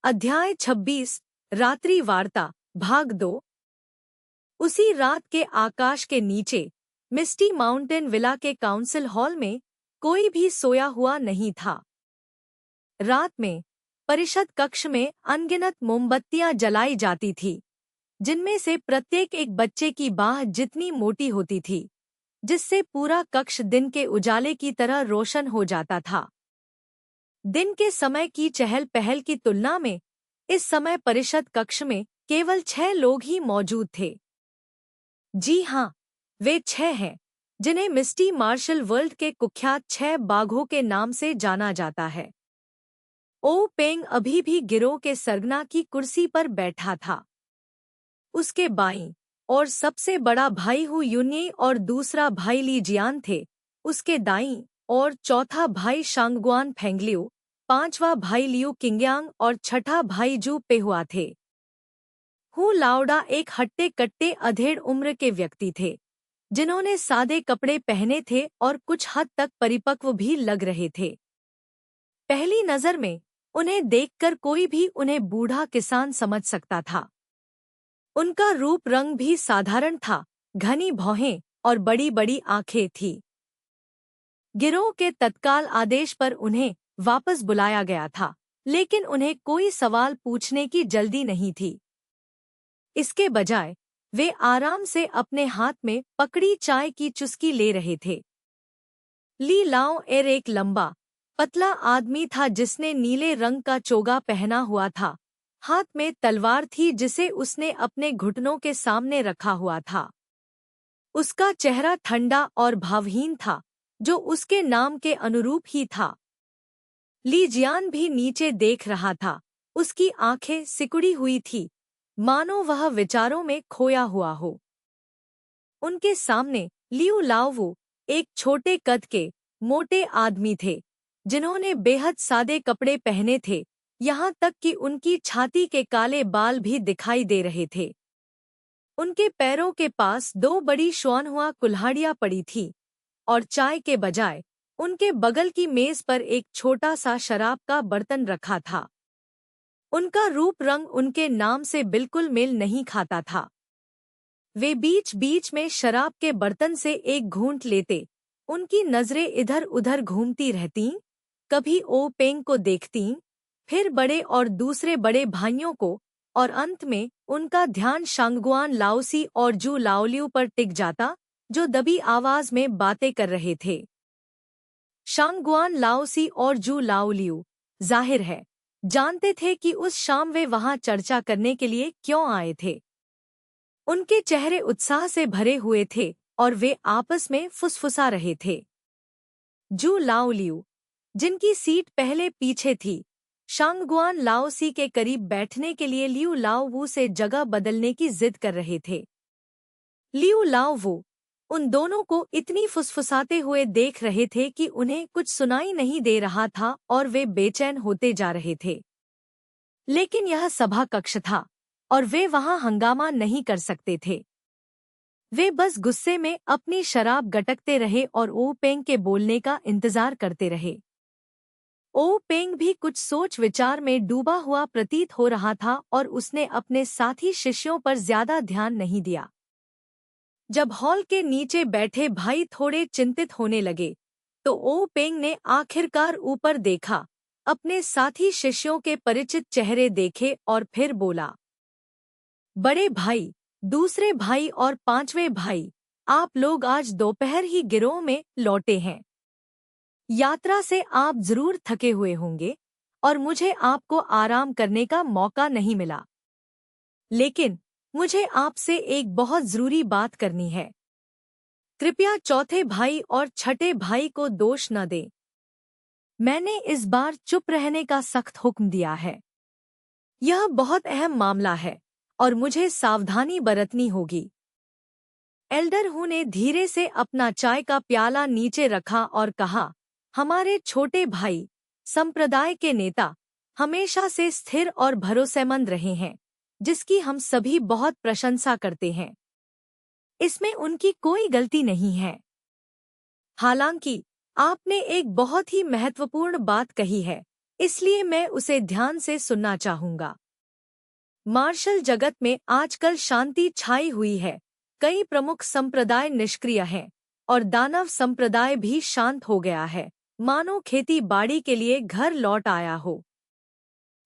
अध्याय 26 रात्रि वार्ता भाग 2। उसी रात के आकाश के नीचे मिस्टी माउंटेन विला के काउंसिल हॉल में कोई भी सोया हुआ नहीं था। रात में परिषद कक्ष में अनगिनत मोमबत्तियां जलाई जाती थी, जिनमें से प्रत्येक एक बच्चे की बाह जितनी मोटी होती थी, जिससे पूरा कक्ष दिन के उजाले की तरह रोशन हो जाता था। दिन के समय की चहल पहल की तुलना में इस समय परिषद कक्ष में केवल 6 लोग ही मौजूद थे। जी हाँ, वे 6 हैं जिन्हें मिस्टी मार्शल वर्ल्ड के कुख्यात 6 बाघों के नाम से जाना जाता है। ओ पेंग अभी भी गिरोह के सरगना की कुर्सी पर बैठा था। उसके बाईं और सबसे बड़ा भाई हु यून्यी और दूसरा भाई ली जियान थे। उसके दाईं और चौथा भाई शांगगुआन फेंगलिउ, पांचवा भाई लियू किंग्यांग और छठा भाई जू पेहुआ थे। हु लाओडा एक हट्टे कट्टे अधेड़ उम्र के व्यक्ति थे, जिन्होंने सादे कपड़े पहने थे और कुछ हद तक परिपक्व भी लग रहे थे। पहली नजर में उन्हें देखकर कोई भी उन्हें बूढ़ा किसान समझ सकता था। उनका रूप रंग भी साधारण था, घनी भौहें और बड़ी बड़ी आंखें थी। गिरोह के तत्काल आदेश पर उन्हें वापस बुलाया गया था, लेकिन उन्हें कोई सवाल पूछने की जल्दी नहीं थी। इसके बजाय वे आराम से अपने हाथ में पकड़ी चाय की चुस्की ले रहे थे। ली लाओ एर एक लंबा, पतला आदमी था जिसने नीले रंग का चोगा पहना हुआ था। हाथ में तलवार थी जिसे उसने अपने घुटनों के सामने रखा हुआ था। उसका चेहरा ठंडा और भावहीन था, जो उसके नाम के अनुरूप ही था। ली जियान भी नीचे देख रहा था। उसकी आंखें सिकुड़ी हुई थी, मानो वह विचारों में खोया हुआ हो। उनके सामने लियू लाओवू एक छोटे कद के मोटे आदमी थे, जिन्होंने बेहद सादे कपड़े पहने थे, यहाँ तक कि उनकी छाती के काले बाल भी दिखाई दे रहे थे। उनके पैरों के पास 2 बड़ी श्वानहुआ कुल्हाड़ियाँ पड़ी थीं, और चाय के बजाय उनके बगल की मेज पर एक छोटा सा शराब का बर्तन रखा था। उनका रूप रंग उनके नाम से बिल्कुल मेल नहीं खाता था। वे बीच बीच में शराब के बर्तन से एक घूंट लेते, उनकी नजरें इधर उधर घूमती रहतीं, कभी ओ पेंग को देखतीं, फिर बड़े और दूसरे बड़े भाइयों को, और अंत में उनका ध्यान शांगगुआन लाओसी और जू लाओलियू पर टिक जाता, जो दबी आवाज में बातें कर रहे थे। शांगगुआन लाओसी और जू लाओलियू, जाहिर है, जानते थे कि उस शाम वे वहां चर्चा करने के लिए क्यों आए थे। उनके चेहरे उत्साह से भरे हुए थे और वे आपस में फुसफुसा रहे थे। जू लाओलियू, जिनकी सीट पहले पीछे थी, शांगगुआन लाओसी के करीब बैठने के लिए लियू लाओवू से जगह बदलने की जिद कर रहे थे। लियू लाओवू उन दोनों को इतनी फुसफुसाते हुए देख रहे थे कि उन्हें कुछ सुनाई नहीं दे रहा था और वे बेचैन होते जा रहे थे। लेकिन यह सभा कक्ष था और वे वहां हंगामा नहीं कर सकते थे। वे बस गुस्से में अपनी शराब गटकते रहे और ओ पेंग के बोलने का इंतजार करते रहे। ओ पेंग भी कुछ सोच विचार में डूबा हुआ प्रतीत हो रहा था और उसने अपने साथी शिष्यों पर ज्यादा ध्यान नहीं दिया। जब हॉल के नीचे बैठे भाई थोड़े चिंतित होने लगे, तो ओ पेंग ने आखिरकार ऊपर देखा, अपने साथी शिष्यों के परिचित चेहरे देखे और फिर बोला, बड़े भाई, दूसरे भाई और 5वें भाई, आप लोग आज दोपहर ही गिरोह में लौटे हैं। यात्रा से आप जरूर थके हुए होंगे और मुझे आपको आराम करने का मौका नहीं मिला। लेकिन मुझे आपसे एक बहुत जरूरी बात करनी है। कृपया चौथे भाई और छठे भाई को दोष न दें। मैंने इस बार चुप रहने का सख्त हुक्म दिया है। यह बहुत अहम मामला है और मुझे सावधानी बरतनी होगी। एल्डर हु ने धीरे से अपना चाय का प्याला नीचे रखा और कहा, हमारे छोटे भाई, संप्रदाय के नेता, हमेशा से स्थिर और भरोसेमंद रहे हैं, जिसकी हम सभी बहुत प्रशंसा करते हैं। इसमें उनकी कोई गलती नहीं है। हालांकि आपने एक बहुत ही महत्वपूर्ण बात कही है, इसलिए मैं उसे ध्यान से सुनना चाहूंगा। मार्शल जगत में आजकल शांति छाई हुई है। कई प्रमुख संप्रदाय निष्क्रिय हैं और दानव संप्रदाय भी शांत हो गया है, मानो खेती बाड़ी के लिए घर लौट आया हो।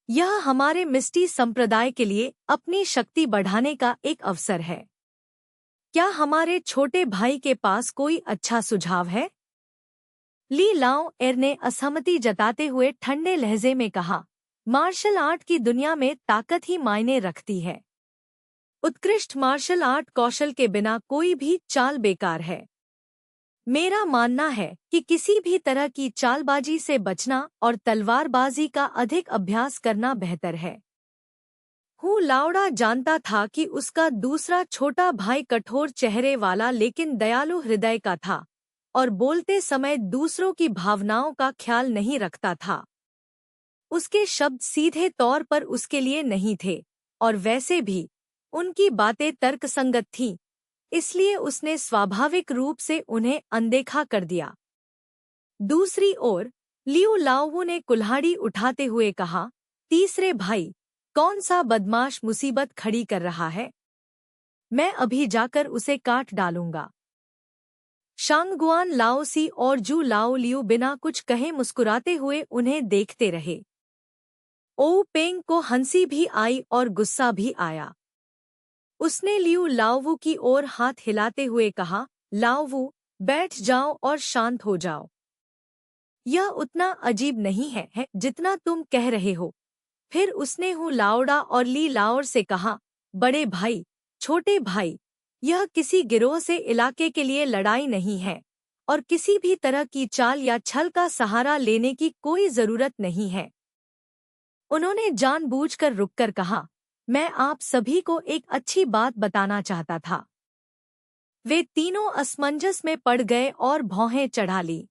यह हमारे मिस्टी संप्रदाय के लिए अपनी शक्ति बढ़ाने का एक अवसर है। क्या हमारे छोटे भाई के पास कोई अच्छा सुझाव है? ली लाओ एर ने असहमति जताते हुए ठंडे लहजे में कहा, मार्शल आर्ट की दुनिया में ताकत ही मायने रखती है। उत्कृष्ट मार्शल आर्ट कौशल के बिना कोई भी चाल बेकार है। मेरा मानना है कि किसी भी तरह की चालबाजी से बचना और तलवारबाजी का अधिक अभ्यास करना बेहतर है। हूँ लाउडा जानता था कि उसका दूसरा छोटा भाई कठोर चेहरे वाला लेकिन दयालु हृदय का था और बोलते समय दूसरों की भावनाओं का ख्याल नहीं रखता था। उसके शब्द सीधे तौर पर उसके लिए नहीं थे और वैसे भी उनकी बातें तर्कसंगत थीं, इसलिए उसने स्वाभाविक रूप से उन्हें अनदेखा कर दिया। दूसरी ओर लियू लाओवू ने कुल्हाड़ी उठाते हुए कहा, तीसरे भाई, कौन सा बदमाश मुसीबत खड़ी कर रहा है? मैं अभी जाकर उसे काट डालूंगा। शांगगुआन लाओसी और जू लाओ लियू बिना कुछ कहे मुस्कुराते हुए उन्हें देखते रहे। ओ पेंग को हंसी भी आई और गुस्सा भी आया। उसने लियू लाओवू की ओर हाथ हिलाते हुए कहा, लाओवू, बैठ जाओ और शांत हो जाओ। यह उतना अजीब नहीं है जितना तुम कह रहे हो। फिर उसने हूँ लाओडा और ली लाओर से कहा, बड़े भाई, छोटे भाई, यह किसी गिरोह से इलाके के लिए लड़ाई नहीं है और किसी भी तरह की चाल या छल का सहारा लेने की कोई जरूरत नहीं है। उन्होंने जानबूझकर रुककर कहा, मैं आप सभी को एक अच्छी बात बताना चाहता था। वे तीनों असमंजस में पड़ गए और भौहें चढ़ा ली।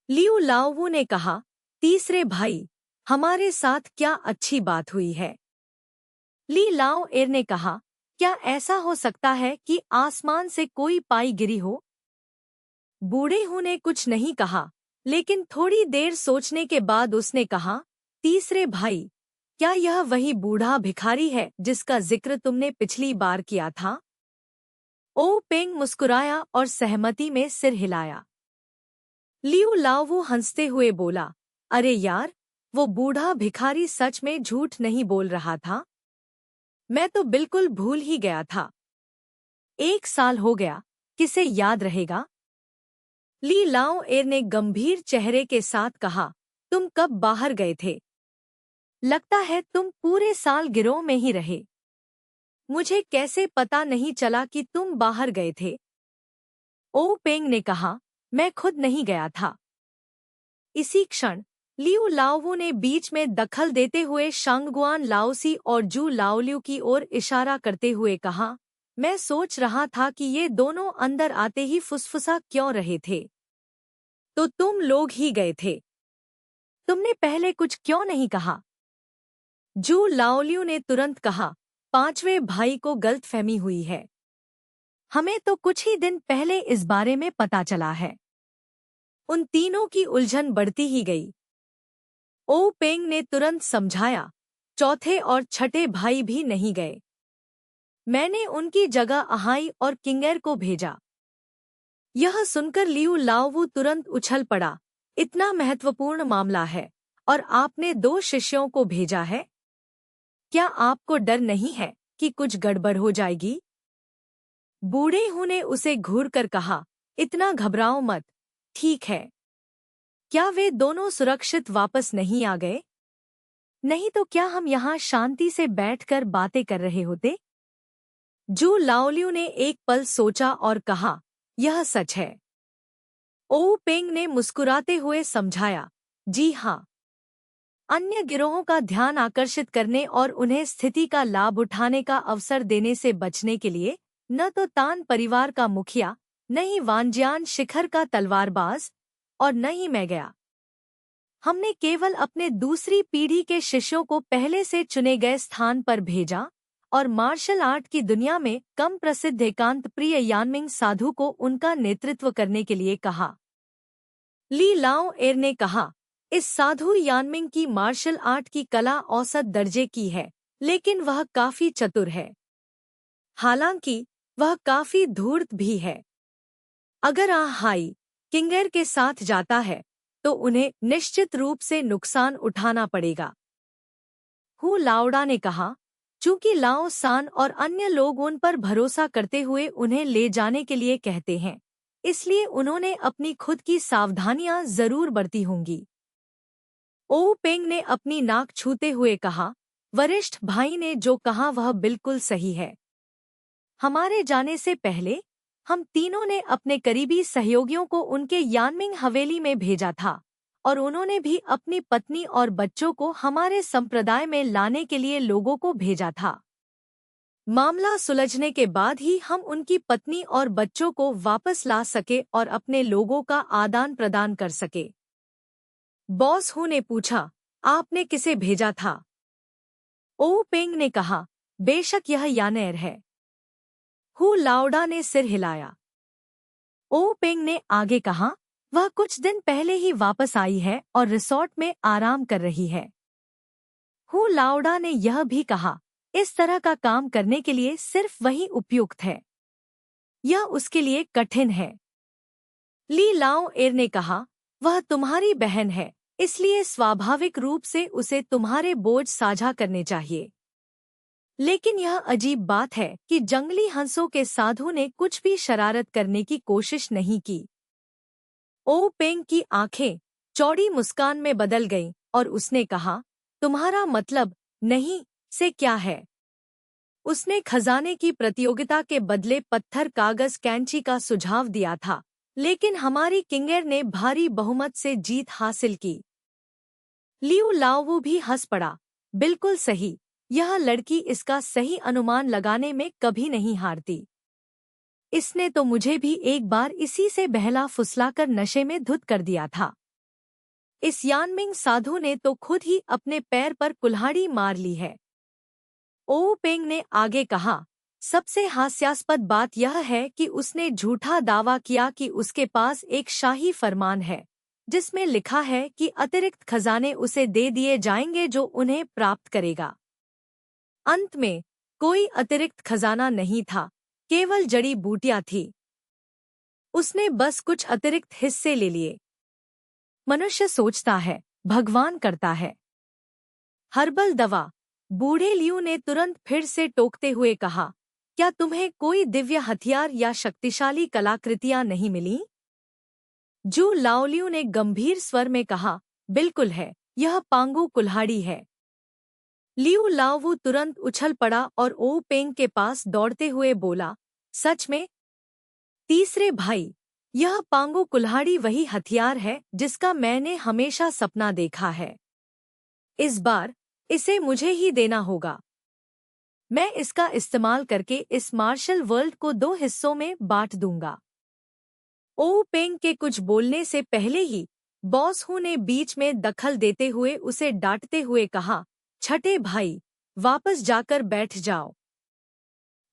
लियू लाओवू ने कहा, तीसरे भाई, हमारे साथ क्या अच्छी बात हुई है? ली लाओ एर ने कहा, क्या ऐसा हो सकता है कि आसमान से कोई पाई गिरी हो? बूढ़े हूँ ने कुछ नहीं कहा, लेकिन थोड़ी देर सोचने के बाद उसने कहा, तीसरे भाई, क्या यह वही बूढ़ा भिखारी है जिसका जिक्र तुमने पिछली बार किया था? ओ पेंग मुस्कुराया और सहमति में सिर हिलाया। लियू लाओवू हंसते हुए बोला, अरे यार, वो बूढ़ा भिखारी सच में झूठ नहीं बोल रहा था। मैं तो बिल्कुल भूल ही गया था। 1 साल हो गया, किसे याद रहेगा? ली लाओ एर ने गंभीर चेहरे के साथ कहा, तुम कब बाहर गए थे? लगता है तुम पूरे साल गिरोह में ही रहे। मुझे कैसे पता नहीं चला कि तुम बाहर गए थे? ओ पेंग ने कहा, मैं खुद नहीं गया था। इसी क्षण लियू लाओवू ने बीच में दखल देते हुए शांगगुआन लाओसी और जू लाओलियू की ओर इशारा करते हुए कहा, मैं सोच रहा था कि ये दोनों अंदर आते ही फुसफुसा क्यों रहे थे। तो तुम लोग ही गए थे। तुमने पहले कुछ क्यों नहीं कहा? जू लाओलियू ने तुरंत कहा, पांचवें भाई को गलतफहमी हुई है। हमें तो कुछ ही दिन पहले इस बारे में पता चला है। उन तीनों की उलझन बढ़ती ही गई। ओ पेंग ने तुरंत समझाया, चौथे और छठे भाई भी नहीं गए। मैंने उनकी जगह अहाई और किंगेर को भेजा। यह सुनकर लियू लाओवू तुरंत उछल पड़ा, इतना महत्वपूर्ण मामला है और आपने 2 शिष्यों को भेजा है? क्या आपको डर नहीं है कि कुछ गड़बड़ हो जाएगी? बूढ़े हूँ ने उसे घूरकर कहा, इतना घबराओ मत, ठीक है। क्या वे दोनों सुरक्षित वापस नहीं आ गए? नहीं तो क्या हम यहाँ शांति से बैठकर बातें कर रहे होते? जू लाओलियू ने एक पल सोचा और कहा, यह सच है। ओ पेंग ने मुस्कुराते हुए समझाया, जी हाँ। अन्य गिरोहों का ध्यान आकर्षित करने और उन्हें स्थिति का लाभ उठाने का अवसर देने से बचने के लिए न तो तान परिवार का मुखिया, न ही वानजियान शिखर का तलवारबाज और न ही मैं गया। हमने केवल अपने दूसरी पीढ़ी के शिष्यों को पहले से चुने गए स्थान पर भेजा और मार्शल आर्ट की दुनिया में कम प्रसिद्ध एकांत प्रिय यानमिंग साधु को उनका नेतृत्व करने के लिए कहा। ली लाओ एर ने कहा, इस साधु यानमिंग की मार्शल आर्ट की कला औसत दर्जे की है, लेकिन वह काफी चतुर है। हालांकि वह काफी धूर्त भी है। अगर हाई किंगर के साथ जाता है तो उन्हें निश्चित रूप से नुकसान उठाना पड़ेगा। हु लाओडा ने कहा। चूंकि लाओ सान और अन्य लोग उन पर भरोसा करते हुए उन्हें ले जाने के लिए कहते हैं, इसलिए उन्होंने अपनी खुद की सावधानियां जरूर बरती होंगी। ओ पेंग ने अपनी नाक छूते हुए कहा, वरिष्ठ भाई ने जो कहा वह बिल्कुल सही है। हमारे जाने से पहले हम तीनों ने अपने करीबी सहयोगियों को उनके यानमिंग हवेली में भेजा था और उन्होंने भी अपनी पत्नी और बच्चों को हमारे संप्रदाय में लाने के लिए लोगों को भेजा था। मामला सुलझने के बाद ही हम उनकी पत्नी और बच्चों को वापस ला सके और अपने लोगों का आदान प्रदान कर सके। बॉस हु ने पूछा, आपने किसे भेजा था? ओ पेंग ने कहा, बेशक यह यानेर है। हु लाओडा ने सिर हिलाया। ओ पेंग ने आगे कहा, वह कुछ दिन पहले ही वापस आई है और रिसोर्ट में आराम कर रही है। हु लाओडा ने यह भी कहा, इस तरह का काम करने के लिए सिर्फ वही उपयुक्त है। यह उसके लिए कठिन है। ली लाओ एर ने कहा, वह तुम्हारी बहन है, इसलिए स्वाभाविक रूप से उसे तुम्हारे बोझ साझा करने चाहिए। लेकिन यह अजीब बात है कि जंगली हंसों के साधु ने कुछ भी शरारत करने की कोशिश नहीं की। ओ पेंग की आंखें चौड़ी मुस्कान में बदल गईं और उसने कहा, तुम्हारा मतलब नहीं से क्या है? उसने खजाने की प्रतियोगिता के बदले पत्थर कागज कैंची का सुझाव दिया था, लेकिन हमारी किंगर ने भारी बहुमत से जीत हासिल की। लियू लाओवू भी हंस पड़ा। बिल्कुल सही, यह लड़की इसका सही अनुमान लगाने में कभी नहीं हारती। इसने तो मुझे भी एक बार इसी से बहला फुसलाकर नशे में धुत कर दिया था। इस यानमिंग साधु ने तो खुद ही अपने पैर पर कुल्हाड़ी मार ली है। ओ पेंग ने आगे कहा, सबसे हास्यास्पद बात यह है कि उसने झूठा दावा किया कि उसके पास एक शाही फरमान है, जिसमें लिखा है कि अतिरिक्त खजाने उसे दे दिए जाएंगे जो उन्हें प्राप्त करेगा। अंत में कोई अतिरिक्त खजाना नहीं था, केवल जड़ी बूटियां थी। उसने बस कुछ अतिरिक्त हिस्से ले लिए। मनुष्य सोचता है, भगवान करता है। हर्बल दवा। बूढ़े लियू ने तुरंत फिर से टोकते हुए कहा, क्या तुम्हें कोई दिव्य हथियार या शक्तिशाली कलाकृतियां नहीं मिली? जू लाओलियू ने गंभीर स्वर में कहा, बिल्कुल है, यह पांगू कुल्हाड़ी है। लियू लाओवू तुरंत उछल पड़ा और ओ पेंग के पास दौड़ते हुए बोला, सच में? तीसरे भाई, यह पांगू कुल्हाड़ी वही हथियार है जिसका मैंने हमेशा सपना देखा है। इस बार इसे मुझे ही देना होगा। मैं इसका इस्तेमाल करके इस मार्शल वर्ल्ड को 2 हिस्सों में बांट दूंगा। ओ पेंग के कुछ बोलने से पहले ही बॉस हु ने बीच में दखल देते हुए उसे डांटते हुए कहा, छठे भाई, वापस जाकर बैठ जाओ।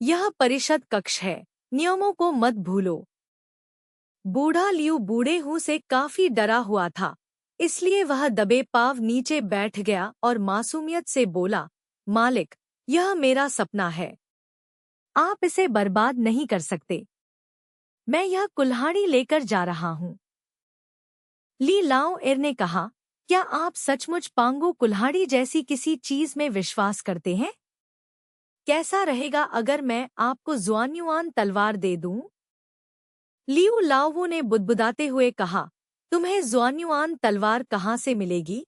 यह परिषद कक्ष है, नियमों को मत भूलो। बूढ़ा लियू बूढ़े हु से काफी डरा हुआ था, इसलिए वह दबे पाव नीचे बैठ गया और मासूमियत से बोला, मालिक, यह मेरा सपना है। आप इसे बर्बाद नहीं कर सकते। मैं यह कुल्हाड़ी लेकर जा रहा हूँ। ली लाओ एर ने कहा, क्या आप सचमुच पांगू कुल्हाड़ी जैसी किसी चीज में विश्वास करते हैं? कैसा रहेगा अगर मैं आपको जुआन्युआन तलवार दे दूं? लियू लाओवू ने बुदबुदाते हुए कहा, तुम्हें जुआन्युआन तलवार कहाँ से मिलेगी?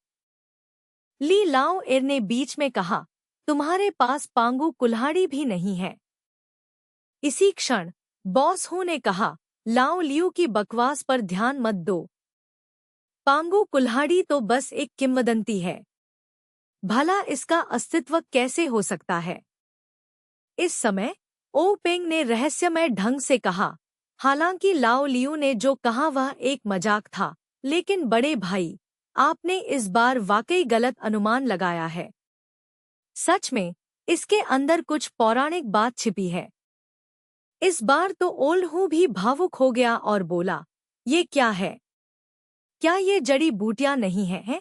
ली लाओ एर ने बीच में कहा, तुम्हारे पास पांगू कुल्हाड़ी भी नहीं है। इसी क्षण बॉस हु ने कहा, लाओ लियू की बकवास पर ध्यान मत दो। पांगू कुल्हाड़ी तो बस एक किंवदंती है। भला इसका अस्तित्व कैसे हो सकता है? इस समय ओ पेंग ने रहस्यमय ढंग से कहा, हालांकि लाओ लियू ने जो कहा वह एक मजाक था, लेकिन बड़े भाई, आपने इस बार वाकई गलत अनुमान लगाया है। सच में इसके अंदर कुछ पौराणिक बात छिपी है। इस बार तो ओल्ड हूँ भी भावुक हो गया और बोला, ये क्या है? क्या ये जड़ी बूटियां नहीं हैं?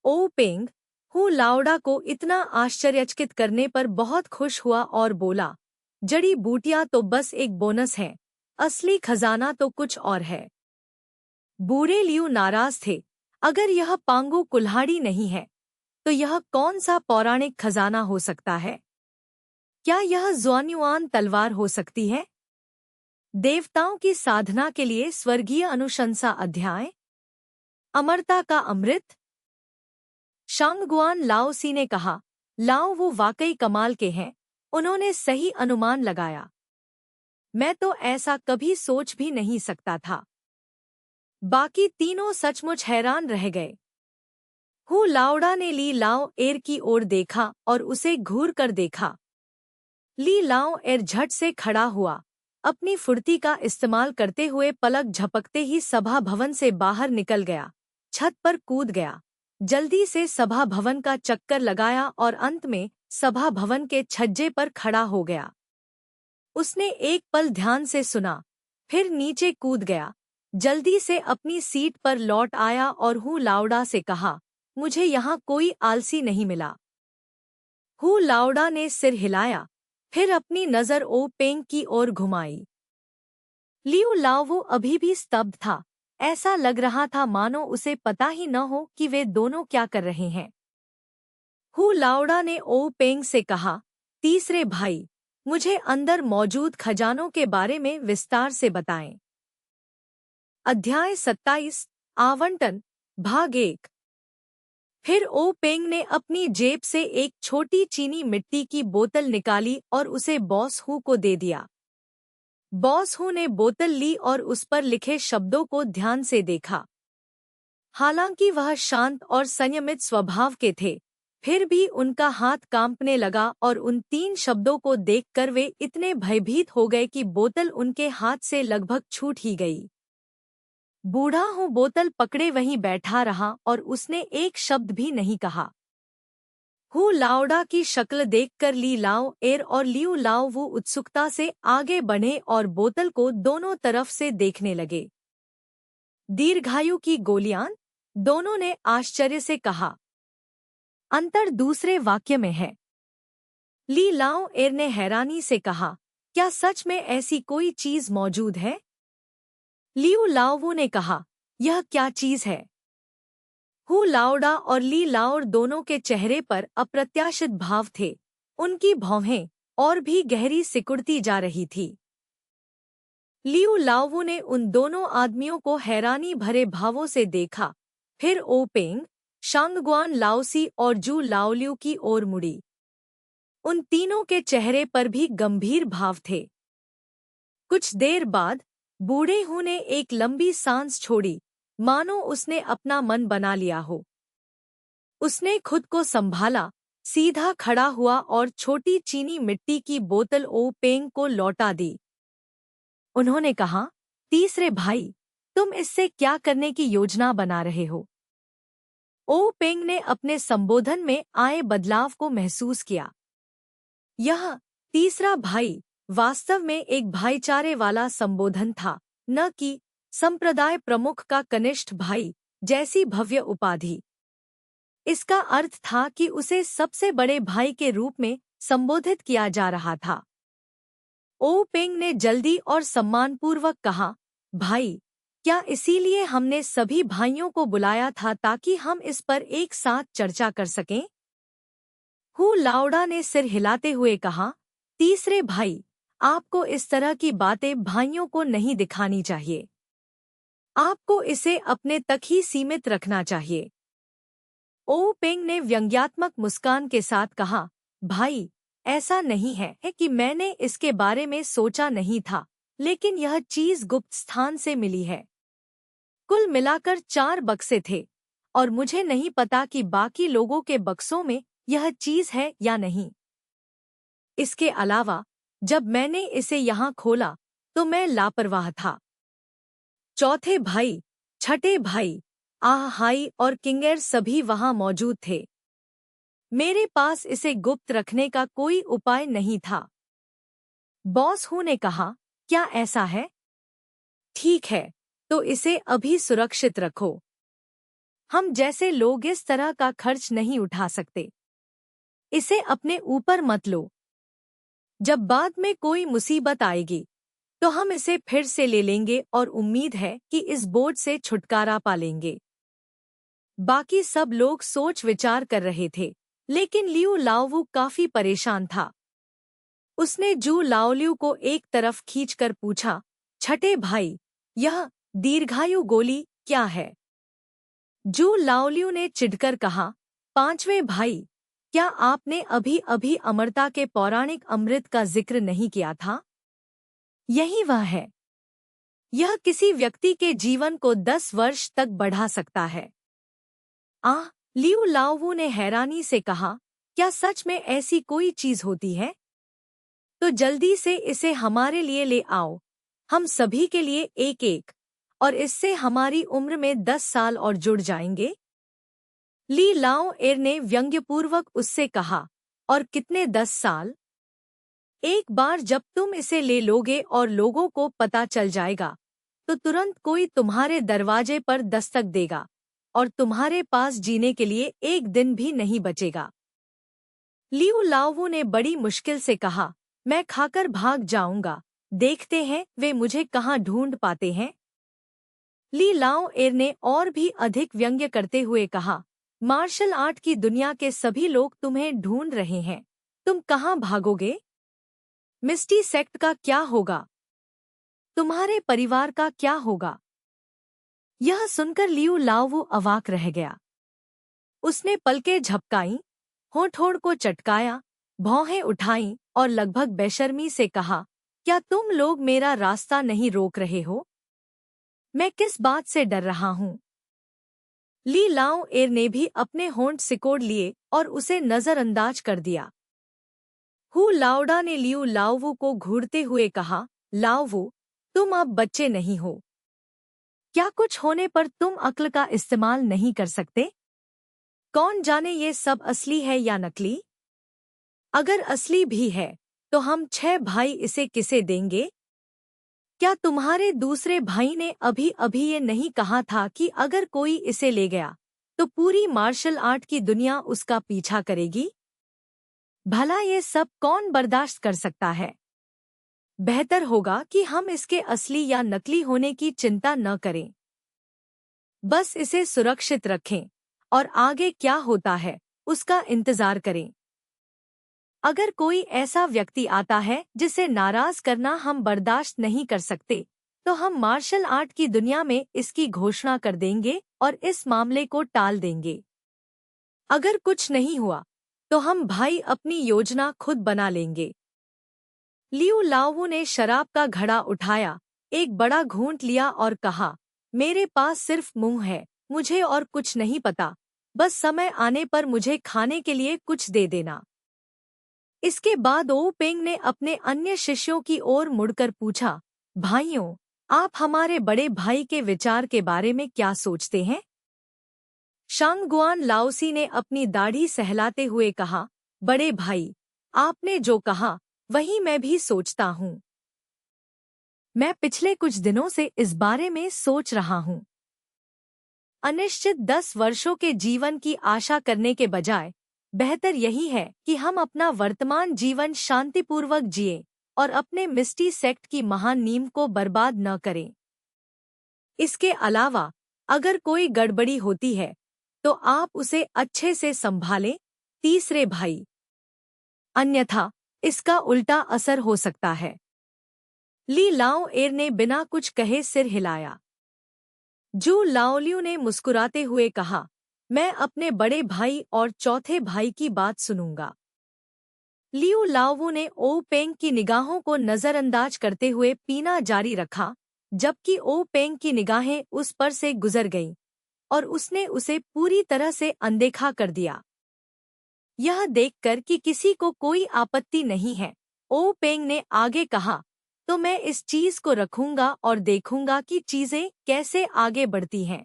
ओ पेंग हु लाओडा को इतना आश्चर्यचकित करने पर बहुत खुश हुआ और बोला, जड़ी बूटियां तो बस एक बोनस है, असली खजाना तो कुछ और है। बूढ़े लियू नाराज थे। अगर यह पांगु कुल्हाड़ी नहीं है तो यह कौन सा पौराणिक खजाना हो सकता है? क्या यह ज़ुआन्युआन तलवार हो सकती है? देवताओं की साधना के लिए स्वर्गीय अनुशंसा अध्याय, अमरता का अमृत। शांगगुआन लाओसी ने कहा, लाओ वो वाकई कमाल के हैं, उन्होंने सही अनुमान लगाया। मैं तो ऐसा कभी सोच भी नहीं सकता था। बाकी तीनों सचमुच हैरान रह गए। हु लाओडा ने ली लाओ एर की ओर देखा और उसे घूर कर देखा। ली लाओ एर झट से खड़ा हुआ, अपनी फुर्ती का इस्तेमाल करते हुए पलक झपकते ही सभा भवन से बाहर निकल गया, छत पर कूद गया, जल्दी से सभा भवन का चक्कर लगाया और अंत में सभा भवन के छज्जे पर खड़ा हो गया। उसने एक पल ध्यान से सुना, फिर नीचे कूद गया, जल्दी से अपनी सीट पर लौट आया और हु लाओडा से कहा, मुझे यहाँ कोई आलसी नहीं मिला। हु लाओडा ने सिर हिलाया, फिर अपनी नज़र ओ पेंग की ओर घुमाई। लियू लाओवो अभी भी स्तब्ध था, ऐसा लग रहा था मानो उसे पता ही न हो कि वे दोनों क्या कर रहे हैं। हु लाओडा ने ओ पेंग से कहा, तीसरे भाई, मुझे अंदर मौजूद खजानों के बारे में विस्तार से बताएं। अध्याय 27 आवंटन भाग 1। फिर ओ पेंग ने अपनी जेब से एक छोटी चीनी मिट्टी की बोतल निकाली और उसे बॉस हु को दे दिया। बॉस हु ने बोतल ली और उस पर लिखे शब्दों को ध्यान से देखा। हालांकि वह शांत और संयमित स्वभाव के थे, फिर भी उनका हाथ कांपने लगा और उन 3 शब्दों को देखकर वे इतने भयभीत हो गए कि बोतल उनके हाथ से लगभग छूट ही गई। बूढ़ा हूँ बोतल पकड़े वहीं बैठा रहा और उसने एक शब्द भी नहीं कहा। हु लाओडा की शक्ल देखकर ली लाओ एर और लियू लाओ वो उत्सुकता से आगे बढ़े और बोतल को दोनों तरफ से देखने लगे। दीर्घायु की गोलियां? दोनों ने आश्चर्य से कहा। अंतर दूसरे वाक्य में है। ली लाओ एर ने हैरानी से कहा, क्या सच में ऐसी कोई चीज मौजूद है? लियू लाओवू ने कहा, यह क्या चीज है? हु लाओडा और ली लाओर दोनों के चेहरे पर अप्रत्याशित भाव थे, उनकी भौहें और भी गहरी सिकुड़ती जा रही थी। लियू लाओवू ने उन दोनों आदमियों को हैरानी भरे भावों से देखा, फिर ओ पेंग, शांगगुआन लाओसी और जू लाओलियू की ओर मुड़ी। उन तीनों के चेहरे पर भी गंभीर भाव थे। कुछ देर बाद बूढ़े हु ने एक लंबी सांस छोड़ी, मानो उसने अपना मन बना लिया हो। उसने खुद को संभाला, सीधा खड़ा हुआ और छोटी चीनी मिट्टी की बोतल ओ पेंग को लौटा दी। उन्होंने कहा, तीसरे भाई, तुम इससे क्या करने की योजना बना रहे हो? ओ पेंग ने अपने संबोधन में आए बदलाव को महसूस किया। यह तीसरा भाई वास्तव में एक भाईचारे वाला संबोधन था, न कि संप्रदाय प्रमुख का कनिष्ठ भाई जैसी भव्य उपाधि। इसका अर्थ था कि उसे सबसे बड़े भाई के रूप में संबोधित किया जा रहा था। ओ पेंग ने जल्दी और सम्मानपूर्वक कहा, भाई, क्या इसीलिए हमने सभी भाइयों को बुलाया था ताकि हम इस पर एक साथ चर्चा कर सकें? हु लाओडा ने सिर हिलाते हुए कहा, तीसरे भाई, आपको इस तरह की बातें भाइयों को नहीं दिखानी चाहिए। आपको इसे अपने तक ही सीमित रखना चाहिए। ओ पेंग ने व्यंग्यात्मक मुस्कान के साथ कहा, भाई, ऐसा नहीं है कि मैंने इसके बारे में सोचा नहीं था, लेकिन यह चीज गुप्त स्थान से मिली है। कुल मिलाकर 4 बक्से थे और मुझे नहीं पता कि बाकी लोगों के बक्सों में यह चीज है या नहीं। इसके अलावा जब मैंने इसे यहाँ खोला तो मैं लापरवाह था। चौथे भाई, छठे भाई, हाई और किंगेर सभी वहां मौजूद थे। मेरे पास इसे गुप्त रखने का कोई उपाय नहीं था। बॉस हु ने कहा, क्या ऐसा है? ठीक है, तो इसे अभी सुरक्षित रखो। हम जैसे लोग इस तरह का खर्च नहीं उठा सकते। इसे अपने ऊपर मत लो। जब बाद में कोई मुसीबत आएगी तो हम इसे फिर से ले लेंगे और उम्मीद है कि इस बोझ से छुटकारा पा लेंगे। बाकी सब लोग सोच विचार कर रहे थे, लेकिन लियू लाओवू काफी परेशान था। उसने जू लाओलियू को एक तरफ खींचकर पूछा, छठे भाई, यह दीर्घायु गोली क्या है? जू लाओलियू ने चिढ़कर कहा, पांचवें भाई, क्या आपने अभी अभी अमरता के पौराणिक अमृत का जिक्र नहीं किया था? यही वह है। यह किसी व्यक्ति के जीवन को 10 वर्ष तक बढ़ा सकता है। लियू लाओवू ने हैरानी से कहा, क्या सच में ऐसी कोई चीज होती है? तो जल्दी से इसे हमारे लिए ले आओ, हम सभी के लिए एक एक, और इससे हमारी उम्र में 10 साल और जुड़ जाएंगे। ली लाओ एर ने व्यंग्यपूर्वक उससे कहा, और कितने 10 साल? एक बार जब तुम इसे ले लोगे और लोगों को पता चल जाएगा, तो तुरंत कोई तुम्हारे दरवाजे पर दस्तक देगा और तुम्हारे पास जीने के लिए एक दिन भी नहीं बचेगा। लियू लाओवू ने बड़ी मुश्किल से कहा, मैं खाकर भाग जाऊंगा, देखते हैं वे मुझे कहाँ ढूंढ पाते हैं। ली लाओ एर ने और भी अधिक व्यंग्य करते हुए कहा, मार्शल आर्ट की दुनिया के सभी लोग तुम्हें ढूंढ रहे हैं, तुम कहाँ भागोगे? मिस्टी सेक्ट का क्या होगा? तुम्हारे परिवार का क्या होगा? यह सुनकर लियू लाओवू अवाक रह गया। उसने पलकें झपकाईं, होंठ को चटकाया, भौहें उठाईं और लगभग बेशर्मी से कहा, क्या तुम लोग मेरा रास्ता नहीं रोक रहे हो? मैं किस बात से डर रहा हूँ? ली लाओ एर ने भी अपने होंठ सिकोड़ लिए और उसे नजरअंदाज कर दिया। हु लाओडा ने लियू लाओवू को घूरते हुए कहा, लाओवू, तुम अब बच्चे नहीं हो। क्या कुछ होने पर तुम अक्ल का इस्तेमाल नहीं कर सकते? कौन जाने ये सब असली है या नकली? अगर असली भी है तो हम 6 भाई इसे किसे देंगे? क्या तुम्हारे दूसरे भाई ने अभी अभी ये नहीं कहा था कि अगर कोई इसे ले गया तो पूरी मार्शल आर्ट की दुनिया उसका पीछा करेगी? भला ये सब कौन बर्दाश्त कर सकता है? बेहतर होगा कि हम इसके असली या नकली होने की चिंता न करें। बस इसे सुरक्षित रखें और आगे क्या होता है उसका इंतजार करें। अगर कोई ऐसा व्यक्ति आता है जिसे नाराज करना हम बर्दाश्त नहीं कर सकते, तो हम मार्शल आर्ट की दुनिया में इसकी घोषणा कर देंगे और इस मामले को टाल देंगे। अगर कुछ नहीं हुआ तो हम भाई अपनी योजना खुद बना लेंगे। लियू लाओवू ने शराब का घड़ा उठाया, एक बड़ा घूंट लिया और कहा, मेरे पास सिर्फ मुंह है, मुझे और कुछ नहीं पता, बस समय आने पर मुझे खाने के लिए कुछ दे देना। इसके बाद ओ पेंग ने अपने अन्य शिष्यों की ओर मुड़कर पूछा, भाइयों, आप हमारे बड़े भाई के विचार के बारे में क्या सोचते हैं? शांगगुआन लाओसी ने अपनी दाढ़ी सहलाते हुए कहा, बड़े भाई, आपने जो कहा वही मैं भी सोचता हूँ। मैं पिछले कुछ दिनों से इस बारे में सोच रहा हूँ। अनिश्चित 10 वर्षों के जीवन की आशा करने के बजाय बेहतर यही है कि हम अपना वर्तमान जीवन शांतिपूर्वक जिए और अपने मिस्टी सेक्ट की महान नींव को बर्बाद न करें। इसके अलावा अगर कोई गड़बड़ी होती है तो आप उसे अच्छे से संभालें, तीसरे भाई, अन्यथा इसका उल्टा असर हो सकता है। ली लाओ एर ने बिना कुछ कहे सिर हिलाया। जू लाओलियू ने मुस्कुराते हुए कहा, मैं अपने बड़े भाई और चौथे भाई की बात सुनूंगा। लियू लाओवू ने ओ पेंग की निगाहों को नजरअंदाज करते हुए पीना जारी रखा, जबकि ओ पेंग की निगाहें उस पर से गुजर गईं और उसने उसे पूरी तरह से अनदेखा कर दिया। यह देखकर कि किसी को कोई आपत्ति नहीं है, ओ पेंग ने आगे कहा, तो मैं इस चीज को रखूंगा और देखूंगा कि चीजें कैसे आगे बढ़ती हैं।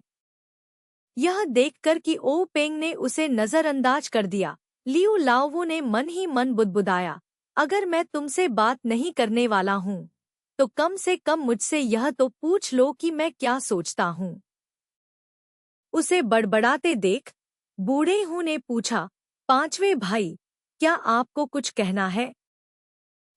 यह देखकर कि ओ पेंग ने उसे नजरअंदाज कर दिया, लियू लाओवू ने मन ही मन बुदबुदाया, अगर मैं तुमसे बात नहीं करने वाला हूँ तो कम से कम मुझसे यह तो पूछ लो कि मैं क्या सोचता हूँ। उसे बड़बड़ाते देख बूढ़े हूँ ने पूछा, पांचवें भाई, क्या आपको कुछ कहना है?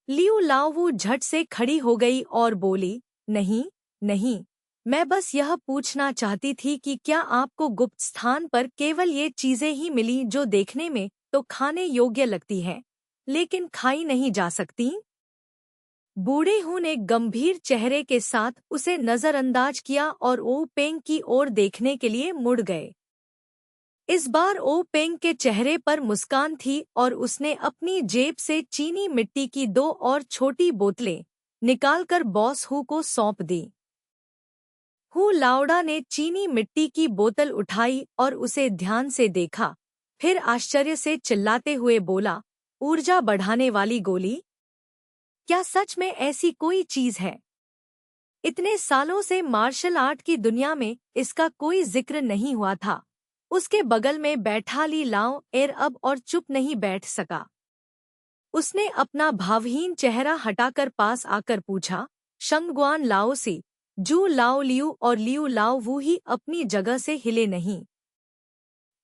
लियू लाओवू झट से खड़ी हो गई और बोली, नहीं नहीं, मैं बस यह पूछना चाहती थी कि क्या आपको गुप्त स्थान पर केवल ये चीजें ही मिली जो देखने में तो खाने योग्य लगती हैं, लेकिन खाई नहीं जा सकती? बूढ़े हूँ ने गंभीर चेहरे के साथ उसे नजरअंदाज किया और ओ पेंग की ओर देखने के लिए मुड़ गए। इस बार ओ पेंग के चेहरे पर मुस्कान थी और उसने अपनी जेब से चीनी मिट्टी की 2 और छोटी बोतलें निकालकर बॉस हू को सौंप दी। हू लाओडा ने चीनी मिट्टी की बोतल उठाई और उसे ध्यान से देखा, फिर आश्चर्य से चिल्लाते हुए बोला, ऊर्जा बढ़ाने वाली गोली? क्या सच में ऐसी कोई चीज है? इतने सालों से मार्शल आर्ट की दुनिया में इसका कोई जिक्र नहीं हुआ था। उसके बगल में बैठा ली लाओ एर अब और चुप नहीं बैठ सका। उसने अपना भावहीन चेहरा हटाकर पास आकर पूछा, शंगगुआन लाओसी, जू लाओ लियू और लियू लाओ वू ही अपनी जगह से हिले नहीं।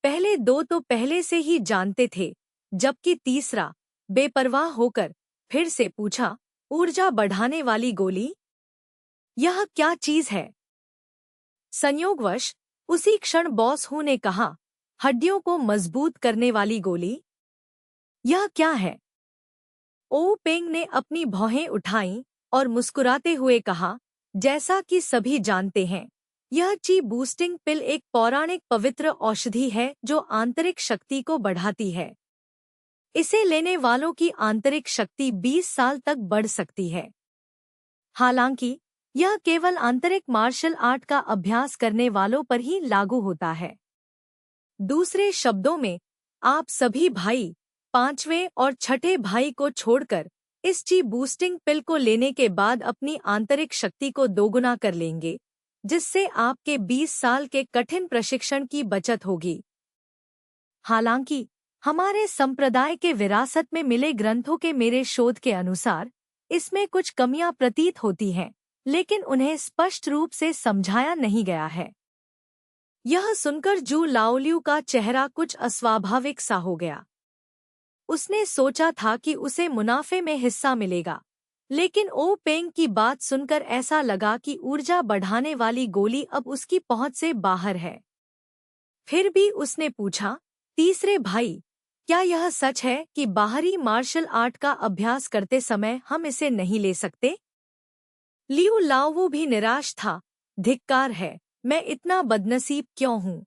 पहले 2 तो पहले से ही जानते थे, जबकि तीसरा बेपरवाह होकर फिर से पूछा, ऊर्जा बढ़ाने वाली गोली? यह क्या चीज है? संयोगवश उसी क्षण बॉस हू ने कहा, हड्डियों को मजबूत करने वाली गोली? यह क्या है? ओ पेंग ने अपनी भौहें उठाईं और मुस्कुराते हुए कहा, जैसा कि सभी जानते हैं, यह ची बूस्टिंग पिल एक पौराणिक पवित्र औषधि है जो आंतरिक शक्ति को बढ़ाती है। इसे लेने वालों की आंतरिक शक्ति 20 साल तक बढ़ सकती है। हालांकि यह केवल आंतरिक मार्शल आर्ट का अभ्यास करने वालों पर ही लागू होता है। दूसरे शब्दों में, आप सभी भाई 5वें और 6ठे भाई को छोड़कर इस ची बूस्टिंग पिल को लेने के बाद अपनी आंतरिक शक्ति को दोगुना कर लेंगे, जिससे आपके 20 साल के कठिन प्रशिक्षण की बचत होगी। हालांकि हमारे संप्रदाय के विरासत में मिले ग्रंथों के मेरे शोध के अनुसार इसमें कुछ कमियां प्रतीत होती हैं, लेकिन उन्हें स्पष्ट रूप से समझाया नहीं गया है। यह सुनकर जू लाओलियू का चेहरा कुछ अस्वाभाविक सा हो गया। उसने सोचा था कि उसे मुनाफे में हिस्सा मिलेगा, लेकिन ओ पेंग की बात सुनकर ऐसा लगा कि ऊर्जा बढ़ाने वाली गोली अब उसकी पहुंच से बाहर है। फिर भी उसने पूछा, तीसरे भाई, क्या यह सच है कि बाहरी मार्शल आर्ट का अभ्यास करते समय हम इसे नहीं ले सकते? लियू लाओवू भी निराश था। धिक्कार है, मैं इतना बदनसीब क्यों हूँ?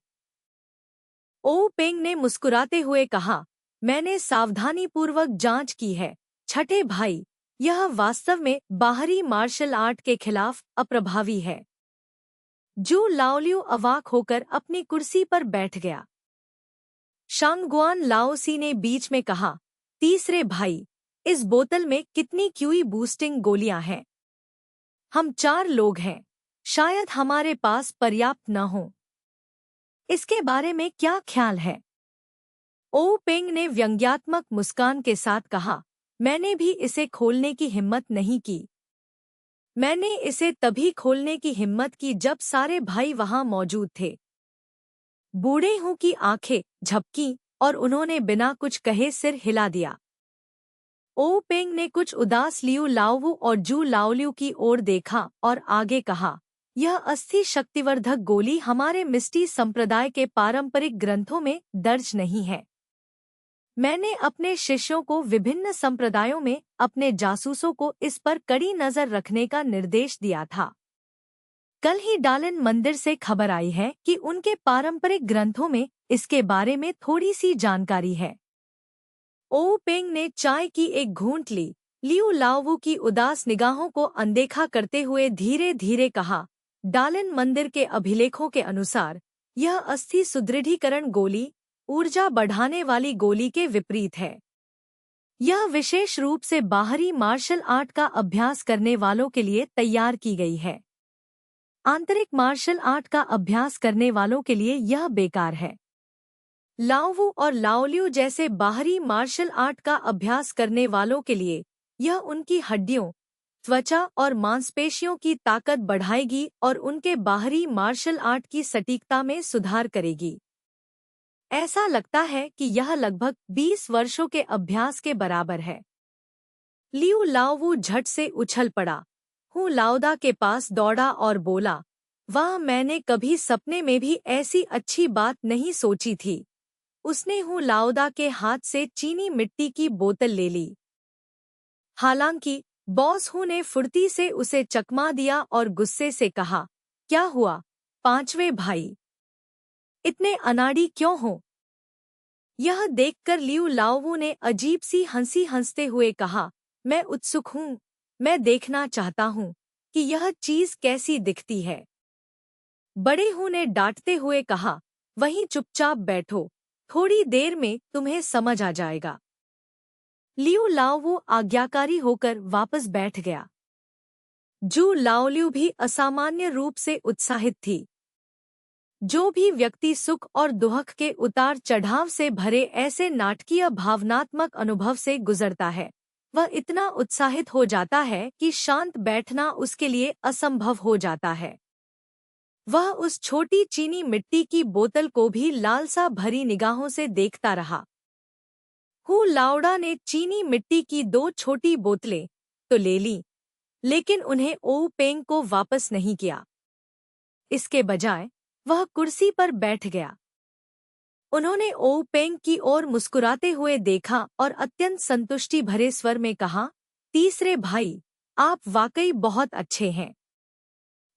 ओ पेंग ने मुस्कुराते हुए कहा, मैंने सावधानीपूर्वक जांच की है, छठे भाई, यह वास्तव में बाहरी मार्शल आर्ट के खिलाफ अप्रभावी है। जू लाओलियू अवाक होकर अपनी कुर्सी पर बैठ गया। शांगगुआन लाओसी ने बीच में कहा, तीसरे भाई, इस बोतल में कितनी क्यूई बूस्टिंग गोलियां हैं? हम 4 लोग हैं, शायद हमारे पास पर्याप्त न हो। इसके बारे में क्या ख्याल है? ओ पेंग ने व्यंग्यात्मक मुस्कान के साथ कहा, मैंने भी इसे खोलने की हिम्मत नहीं की। मैंने इसे तभी खोलने की हिम्मत की जब सारे भाई वहां मौजूद थे। बूढ़े हूँ की आंखें झपकी और उन्होंने बिना कुछ कहे सिर हिला दिया। ओ पेंग ने कुछ उदास लियू लाओवू और जू लाओलियू की ओर देखा और आगे कहा, यह अस्थि शक्तिवर्धक गोली हमारे मिस्टी संप्रदाय के पारंपरिक ग्रंथों में दर्ज नहीं है। मैंने अपने शिष्यों को विभिन्न संप्रदायों में अपने जासूसों को इस पर कड़ी नजर रखने का निर्देश दिया था। कल ही डालन मंदिर से खबर आई है कि उनके पारंपरिक ग्रंथों में इसके बारे में थोड़ी सी जानकारी है। ओ पेंग ने चाय की एक घूंट ली। लियू लाओवू की उदास निगाहों को अनदेखा करते हुए धीरे धीरे कहा, डालन मंदिर के अभिलेखों के अनुसार यह अस्थि सुदृढ़ीकरण गोली ऊर्जा बढ़ाने वाली गोली के विपरीत है। यह विशेष रूप से बाहरी मार्शल आर्ट का अभ्यास करने वालों के लिए तैयार की गई है। आंतरिक मार्शल आर्ट का अभ्यास करने वालों के लिए यह बेकार है। लाओवू और लाओलियू जैसे बाहरी मार्शल आर्ट का अभ्यास करने वालों के लिए यह उनकी हड्डियों, त्वचा और मांसपेशियों की ताकत बढ़ाएगी और उनके बाहरी मार्शल आर्ट की सटीकता में सुधार करेगी। ऐसा लगता है कि यह लगभग 20 वर्षों के अभ्यास के बराबर है। लियू लाओवू झट से उछल पड़ा। हु लाओदा के पास दौड़ा और बोला, वाह, मैंने कभी सपने में भी ऐसी अच्छी बात नहीं सोची थी। उसने हु लाओदा के हाथ से चीनी मिट्टी की बोतल ले ली। हालांकि बॉस हु ने फुर्ती से उसे चकमा दिया और गुस्से से कहा, क्या हुआ पांचवे भाई, इतने अनाड़ी क्यों हो? यह देखकर लियू लाओवू ने अजीब सी हंसी हंसते हुए कहा, मैं उत्सुक हूँ, मैं देखना चाहता हूँ कि यह चीज कैसी दिखती है। बड़े हु ने डांटते हुए कहा, वहीं चुपचाप बैठो, थोड़ी देर में तुम्हें समझ आ जाएगा। लियू लाओवू आज्ञाकारी होकर वापस बैठ गया। जू लाओलियू भी असामान्य रूप से उत्साहित थी। जो भी व्यक्ति सुख और दुख के उतार चढ़ाव से भरे ऐसे नाटकीय भावनात्मक अनुभव से गुजरता है, वह इतना उत्साहित हो जाता है कि शांत बैठना उसके लिए असंभव हो जाता है। वह उस छोटी चीनी मिट्टी की बोतल को भी लालसा भरी निगाहों से देखता रहा। हु लाओडा ने चीनी मिट्टी की 2 छोटी बोतलें तो ले लीं, लेकिन उन्हें ओ पेंग को वापस नहीं किया। इसके बजाय वह कुर्सी पर बैठ गया। उन्होंने ओ पेंग की ओर मुस्कुराते हुए देखा और अत्यंत संतुष्टि भरे स्वर में कहा, तीसरे भाई, आप वाकई बहुत अच्छे हैं।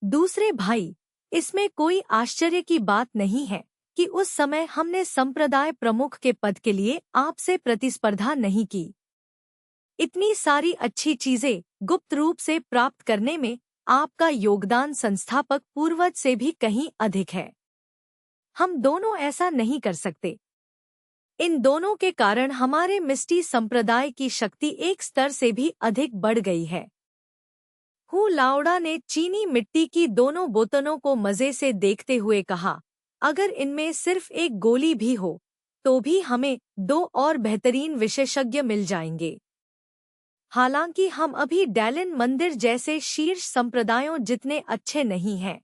दूसरे भाई, इसमें कोई आश्चर्य की बात नहीं है कि उस समय हमने संप्रदाय प्रमुख के पद के लिए आपसे प्रतिस्पर्धा नहीं की। इतनी सारी अच्छी चीजें गुप्त रूप से प्राप्त करने में आपका योगदान संस्थापक पूर्वज से भी कहीं अधिक है। हम दोनों ऐसा नहीं कर सकते। इन दोनों के कारण हमारे मिस्टी संप्रदाय की शक्ति एक स्तर से भी अधिक बढ़ गई है। हु लाओडा ने चीनी मिट्टी की दोनों बोतलों को मजे से देखते हुए कहा, अगर इनमें सिर्फ एक गोली भी हो तो भी हमें 2 और बेहतरीन विशेषज्ञ मिल जाएंगे। हालांकि हम अभी डैलिन मंदिर जैसे शीर्ष संप्रदायों जितने अच्छे नहीं हैं,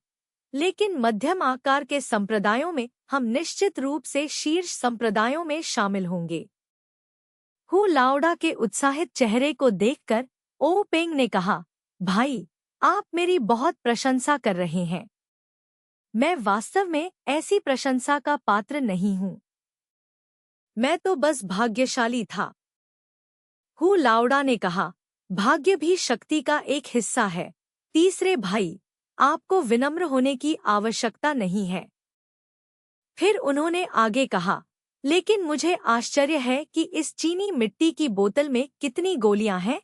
लेकिन मध्यम आकार के संप्रदायों में हम निश्चित रूप से शीर्ष संप्रदायों में शामिल होंगे। हु लाओडा के उत्साहित चेहरे को देखकर ओ पेंग ने कहा, भाई, आप मेरी बहुत प्रशंसा कर रहे हैं। मैं वास्तव में ऐसी प्रशंसा का पात्र नहीं हूँ। मैं तो बस भाग्यशाली था। हु लाओडा ने कहा, भाग्य भी शक्ति का एक हिस्सा है। तीसरे भाई, आपको विनम्र होने की आवश्यकता नहीं है। फिर उन्होंने आगे कहा, लेकिन मुझे आश्चर्य है कि इस चीनी मिट्टी की बोतल में कितनी गोलियां हैं।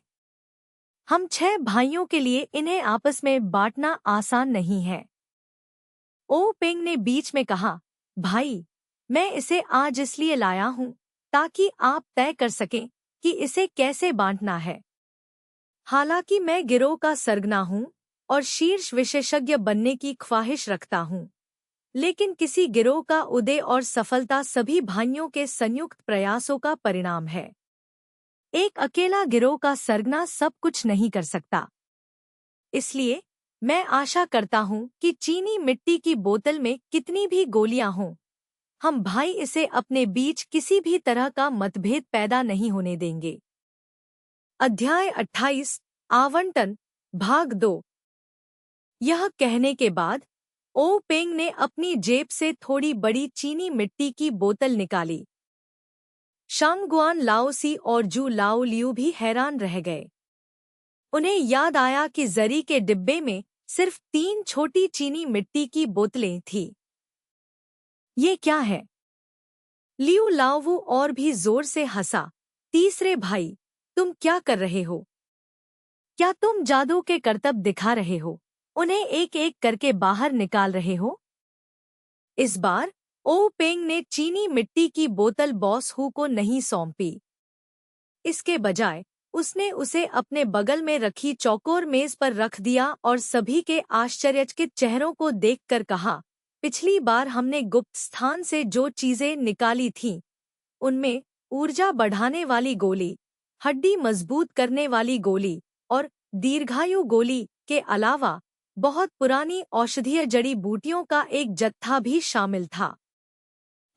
हम 6 भाइयों के लिए इन्हें आपस में बांटना आसान नहीं है। ओ पेंग ने बीच में कहा, भाई, मैं इसे आज इसलिए लाया हूं ताकि आप तय कर सकें कि इसे कैसे बांटना है। हालांकि मैं गिरोह का सरगना हूं और शीर्ष विशेषज्ञ बनने की ख्वाहिश रखता हूं, लेकिन किसी गिरोह का उदय और सफलता सभी भाइयों के संयुक्त प्रयासों का परिणाम है। एक अकेला गिरोह का सरगना सब कुछ नहीं कर सकता। इसलिए मैं आशा करता हूं कि चीनी मिट्टी की बोतल में कितनी भी गोलियां हों, हम भाई इसे अपने बीच किसी भी तरह का मतभेद पैदा नहीं होने देंगे। अध्याय 28 आवंटन भाग 2। यह कहने के बाद ओ पेंग ने अपनी जेब से थोड़ी बड़ी चीनी मिट्टी की बोतल निकाली। शांगगुआन लाओसी और जू लाओलियू भी हैरान रह गए। उन्हें याद आया कि जरी के डिब्बे में सिर्फ 3 छोटी चीनी मिट्टी की बोतलें थीं। ये क्या है? लियू लाओवू और भी जोर से हंसा। तीसरे भाई, तुम क्या कर रहे हो? क्या तुम जादू के करतब दिखा रहे हो? उन्हें एक एक करके बाहर निकाल रहे हो? इस बार ओ पेंग ने चीनी मिट्टी की बोतल बॉस हु को नहीं सौंपी। इसके बजाय उसने उसे अपने बगल में रखी चौकोर मेज पर रख दिया और सभी के आश्चर्यचकित चेहरों को देखकर कहा, पिछली बार हमने गुप्त स्थान से जो चीजें निकाली थीं, उनमें ऊर्जा बढ़ाने वाली गोली, हड्डी मजबूत करने वाली गोली और दीर्घायु गोली के अलावा बहुत पुरानी औषधीय जड़ी बूटियों का एक जत्था भी शामिल था।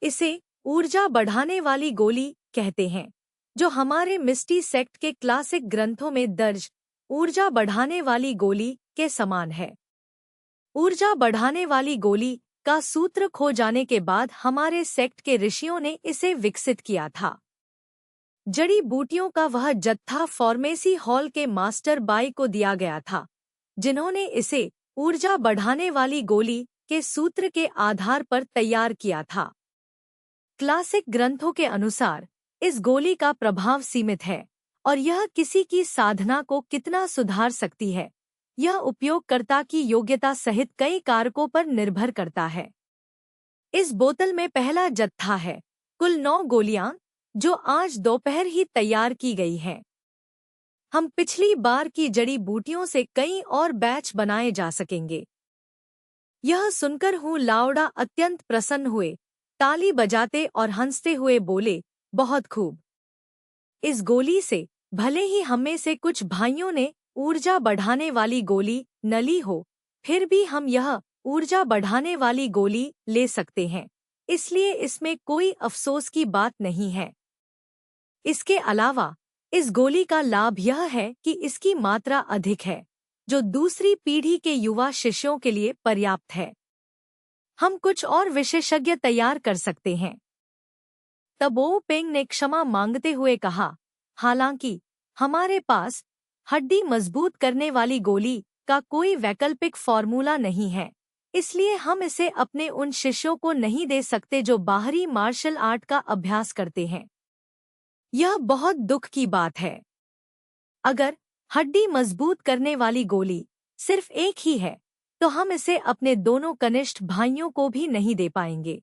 इसे ऊर्जा बढ़ाने वाली गोली कहते हैं, जो हमारे मिस्टी सेक्ट के क्लासिक ग्रंथों में दर्ज ऊर्जा बढ़ाने वाली गोली के समान है। ऊर्जा बढ़ाने वाली गोली का सूत्र खो जाने के बाद हमारे सेक्ट के ऋषियों ने इसे विकसित किया था। जड़ी बूटियों का वह जत्था फार्मेसी हॉल के मास्टर बाई को दिया गया था, जिन्होंने इसे ऊर्जा बढ़ाने वाली गोली के सूत्र के आधार पर तैयार किया था। क्लासिक ग्रंथों के अनुसार इस गोली का प्रभाव सीमित है और यह किसी की साधना को कितना सुधार सकती है, यह उपयोगकर्ता की योग्यता सहित कई कारकों पर निर्भर करता है। इस बोतल में पहला जत्था है, कुल 9 गोलियां, जो आज दोपहर ही तैयार की गई हैं। हम पिछली बार की जड़ी बूटियों से कई और बैच बनाए जा सकेंगे। यह सुनकर हूँ लाउडा अत्यंत प्रसन्न हुए, ताली बजाते और हंसते हुए बोले, बहुत खूब। इस गोली से भले ही हमें से कुछ भाइयों ने ऊर्जा बढ़ाने वाली गोली न ली हो, फिर भी हम यह ऊर्जा बढ़ाने वाली गोली ले सकते हैं, इसलिए इसमें कोई अफसोस की बात नहीं है। इसके अलावा इस गोली का लाभ यह है कि इसकी मात्रा अधिक है, जो दूसरी पीढ़ी के युवा शिष्यों के लिए पर्याप्त है। हम कुछ और विशेषज्ञ तैयार कर सकते हैं। तब ओ पेंग ने क्षमा मांगते हुए कहा, हालांकि हमारे पास हड्डी मजबूत करने वाली गोली का कोई वैकल्पिक फॉर्मूला नहीं है, इसलिए हम इसे अपने उन शिष्यों को नहीं दे सकते जो बाहरी मार्शल आर्ट का अभ्यास करते हैं। यह बहुत दुख की बात है। अगर हड्डी मजबूत करने वाली गोली सिर्फ एक ही है, तो हम इसे अपने दोनों कनिष्ठ भाइयों को भी नहीं दे पाएंगे।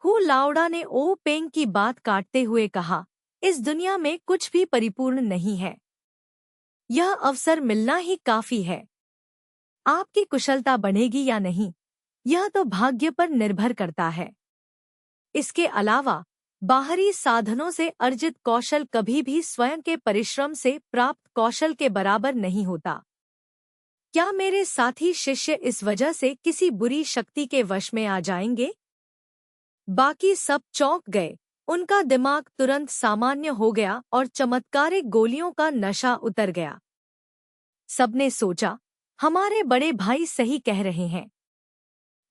हु लाउडा ने ओ पेंग की बात काटते हुए कहा, इस दुनिया में कुछ भी परिपूर्ण नहीं है। यह अवसर मिलना ही काफी है। आपकी कुशलता बनेगी या नहीं, यह तो भाग्य पर निर्भर करता है। इसके अलावा बाहरी साधनों से अर्जित कौशल कभी भी स्वयं के परिश्रम से प्राप्त कौशल के बराबर नहीं होता। क्या मेरे साथी शिष्य इस वजह से किसी बुरी शक्ति के वश में आ जाएंगे? बाकी सब चौंक गए। उनका दिमाग तुरंत सामान्य हो गया और चमत्कारिक गोलियों का नशा उतर गया। सबने सोचा, हमारे बड़े भाई सही कह रहे हैं।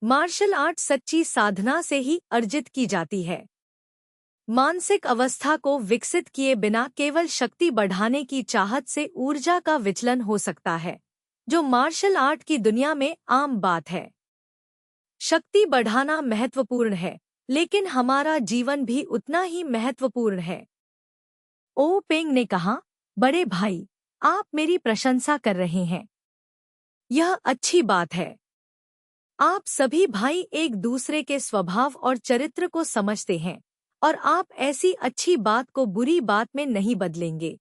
मार्शल आर्ट सच्ची साधना से ही अर्जित की जाती है। मानसिक अवस्था को विकसित किए बिना केवल शक्ति बढ़ाने की चाहत से ऊर्जा का विचलन हो सकता है, जो मार्शल आर्ट की दुनिया में आम बात है। शक्ति बढ़ाना महत्वपूर्ण है, लेकिन हमारा जीवन भी उतना ही महत्वपूर्ण है। ओ पेंग ने कहा, बड़े भाई, आप मेरी प्रशंसा कर रहे हैं। यह अच्छी बात है। आप सभी भाई एक दूसरे के स्वभाव और चरित्र को समझते हैं, और आप ऐसी अच्छी बात को बुरी बात में नहीं बदलेंगे।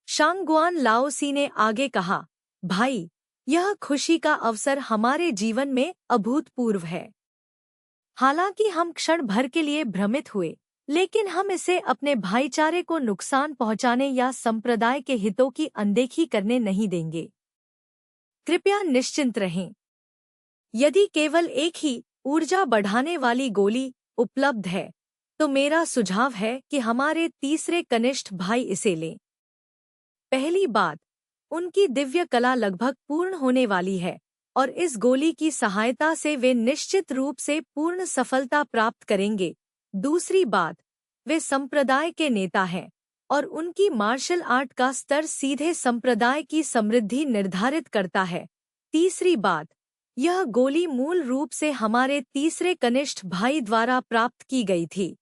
शांगुआन लाओसी ने आगे कहा, भाई, यह खुशी का अवसर हमारे जीवन में अभूतपूर्व है। हालांकि हम क्षण भर के लिए भ्रमित हुए, लेकिन हम इसे अपने भाईचारे को नुकसान पहुंचाने या संप्रदाय के हितों की अनदेखी करने नहीं देंगे। कृपया निश्चिंत रहें। यदि केवल एक ही ऊर्जा बढ़ाने वाली गोली उपलब्ध है, तो मेरा सुझाव है कि हमारे तीसरे कनिष्ठ भाई इसे लें। पहली बात, उनकी दिव्य कला लगभग पूर्ण होने वाली है, और इस गोली की सहायता से वे निश्चित रूप से पूर्ण सफलता प्राप्त करेंगे। दूसरी बात, वे संप्रदाय के नेता हैं, और उनकी मार्शल आर्ट का स्तर सीधे संप्रदाय की समृद्धि निर्धारित करता है। तीसरी बात, यह गोली मूल रूप से हमारे तीसरे कनिष्ठ भाई द्वारा प्राप्त की गई थी,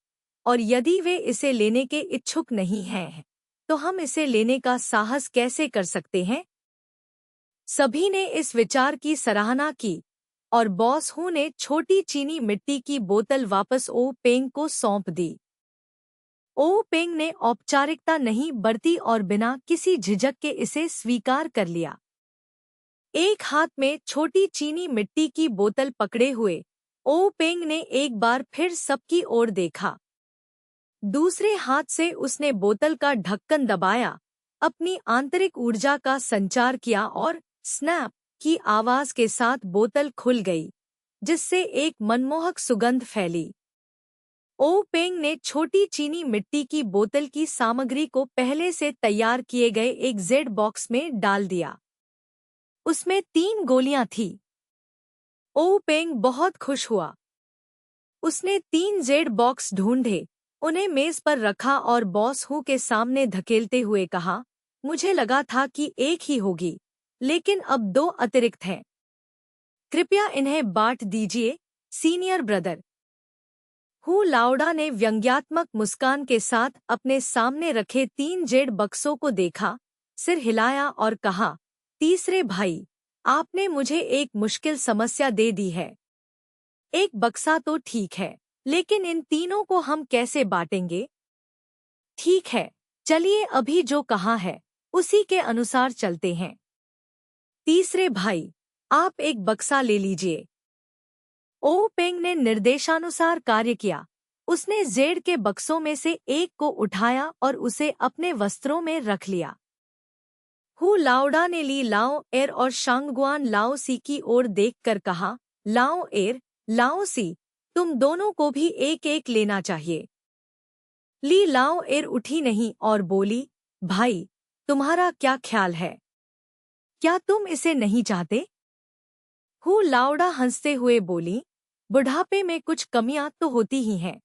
और यदि वे इसे लेने के इच्छुक नहीं हैं, तो हम इसे लेने का साहस कैसे कर सकते हैं? सभी ने इस विचार की सराहना की, और बॉस हू ने छोटी चीनी मिट्टी की बोतल वापस ओ पेंग को सौंप दी। ओ पेंग ने औपचारिकता नहीं बरती और बिना किसी झिझक के इसे स्वीकार कर लिया। एक हाथ में छोटी चीनी मिट्टी की बोतल पकड़े हुए ओ पेंग ने एक बार फिर सबकी ओर देखा। दूसरे हाथ से उसने बोतल का ढक्कन दबाया अपनी आंतरिक ऊर्जा का संचार किया और स्नैप की आवाज के साथ बोतल खुल गई, जिससे एक मनमोहक सुगंध फैली। ओ पेंग ने छोटी चीनी मिट्टी की बोतल की सामग्री को पहले से तैयार किए गए एक जेड बॉक्स में डाल दिया। उसमें 3 गोलियां थीं। ओ पेंग बहुत खुश हुआ। उसने 3 जेड बॉक्स ढूंढे, उन्हें मेज पर रखा और बॉस हू के सामने धकेलते हुए कहा, मुझे लगा था कि एक ही होगी, लेकिन अब 2 अतिरिक्त हैं। कृपया इन्हें बांट दीजिए, सीनियर ब्रदर। हू लाउडा ने व्यंग्यात्मक मुस्कान के साथ अपने सामने रखे 3 जेड बक्सों को देखा, सिर हिलाया और कहा, तीसरे भाई, आपने मुझे एक मुश्किल समस्या दे दी है। एक बक्सा तो ठीक है, लेकिन इन तीनों को हम कैसे बांटेंगे? ठीक है, चलिए अभी जो कहा है, उसी के अनुसार चलते हैं। तीसरे भाई, आप एक बक्सा ले लीजिए। ओ पेंग ने निर्देशानुसार कार्य किया। उसने जेड के बक्सों में से एक को उठाया और उसे अपने वस्त्रों में रख लिया। हू लाओडा ने ली लाओ एर और शांगगुआन लाओ सी की ओर देखकर कहा, लाओ एर, लाओ सी, तुम दोनों को भी एक एक लेना चाहिए। ली लाओ एर उठी नहीं और बोली, भाई, तुम्हारा क्या ख्याल है? क्या तुम इसे नहीं चाहते? हू लाओडा हंसते हुए बोली, बुढ़ापे में कुछ कमियां तो होती ही हैं।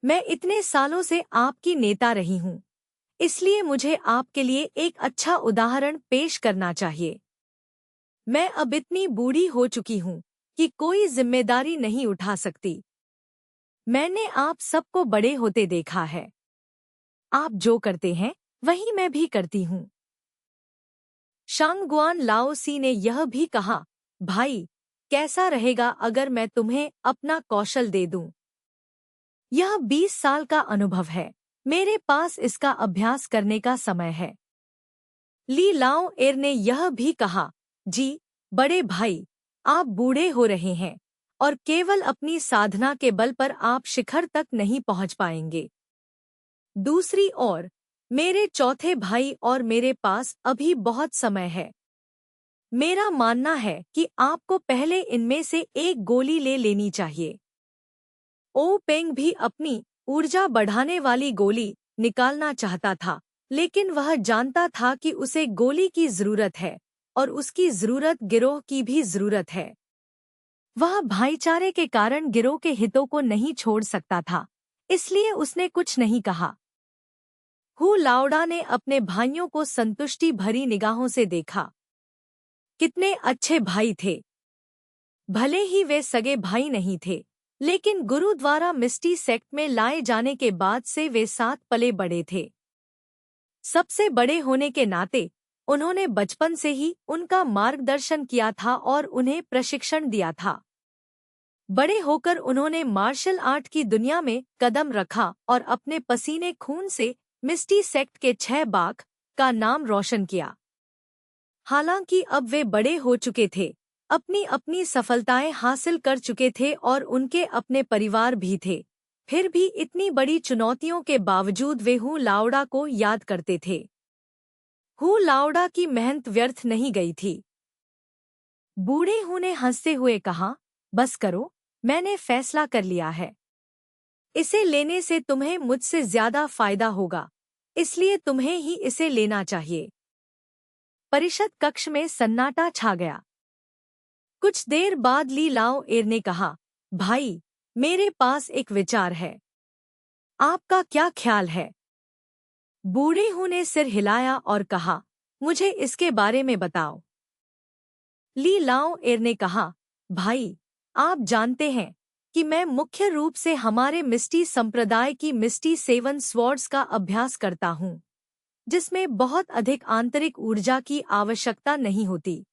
मैं इतने सालों से आपकी नेता रही हूं, इसलिए मुझे आपके लिए एक अच्छा उदाहरण पेश करना चाहिए। मैं अब इतनी बूढ़ी हो चुकी हूं कि कोई जिम्मेदारी नहीं उठा सकती। मैंने आप सबको बड़े होते देखा है। आप जो करते हैं, वही मैं भी करती हूं। शांगगुआन लाओसी ने यह भी कहा, भाई, कैसा रहेगा अगर मैं तुम्हें अपना कौशल दे दूं? यह 20 साल का अनुभव है। मेरे पास इसका अभ्यास करने का समय है। ली लाओ एर ने यह भी कहा, जी, बड़े भाई, आप बूढ़े हो रहे हैं और केवल अपनी साधना के बल पर आप शिखर तक नहीं पहुंच पाएंगे। दूसरी ओर, मेरे चौथे भाई और मेरे पास अभी बहुत समय है। मेरा मानना है कि आपको पहले इनमें से एक गोली ले लेनी चाहिए। ओ पेंग भी अपनी ऊर्जा बढ़ाने वाली गोली निकालना चाहता था, लेकिन वह जानता था कि उसे गोली की जरूरत है और उसकी जरूरत गिरोह की भी जरूरत है। वह भाईचारे के कारण गिरोह के हितों को नहीं छोड़ सकता था, इसलिए उसने कुछ नहीं कहा। हू लाओडा ने अपने भाइयों को संतुष्टि भरी निगाहों से देखा। कितने अच्छे भाई थे। भले ही वे सगे भाई नहीं थे, लेकिन गुरु द्वारा मिस्टी सेक्ट में लाए जाने के बाद से वे साथ पले बड़े थे। सबसे बड़े होने के नाते उन्होंने बचपन से ही उनका मार्गदर्शन किया था और उन्हें प्रशिक्षण दिया था। बड़े होकर उन्होंने मार्शल आर्ट की दुनिया में कदम रखा और अपने पसीने खून से मिस्टी सेक्ट के 6 बाघ का नाम रोशन किया। हालांकि अब वे बड़े हो चुके थे, अपनी अपनी सफलताएं हासिल कर चुके थे और उनके अपने परिवार भी थे, फिर भी इतनी बड़ी चुनौतियों के बावजूद वे हू लाओडा को याद करते थे। हू लाओडा की मेहनत व्यर्थ नहीं गई थी। बूढ़े हू ने हंसते हुए कहा, बस करो, मैंने फैसला कर लिया है। इसे लेने से तुम्हें मुझसे ज्यादा फायदा होगा, इसलिए तुम्हें ही इसे लेना चाहिए। परिषद कक्ष में सन्नाटा छा गया। कुछ देर बाद ली लाओ एर ने कहा, भाई, मेरे पास एक विचार है। आपका क्या ख्याल है? बूढ़े हू ने सिर हिलाया और कहा, मुझे इसके बारे में बताओ। ली लाओ एर ने कहा, भाई, आप जानते हैं कि मैं मुख्य रूप से हमारे मिस्टी संप्रदाय की मिस्टी 7 स्वॉर्ड्स का अभ्यास करता हूँ, जिसमें बहुत अधिक आंतरिक ऊर्जा की आवश्यकता नहीं होती।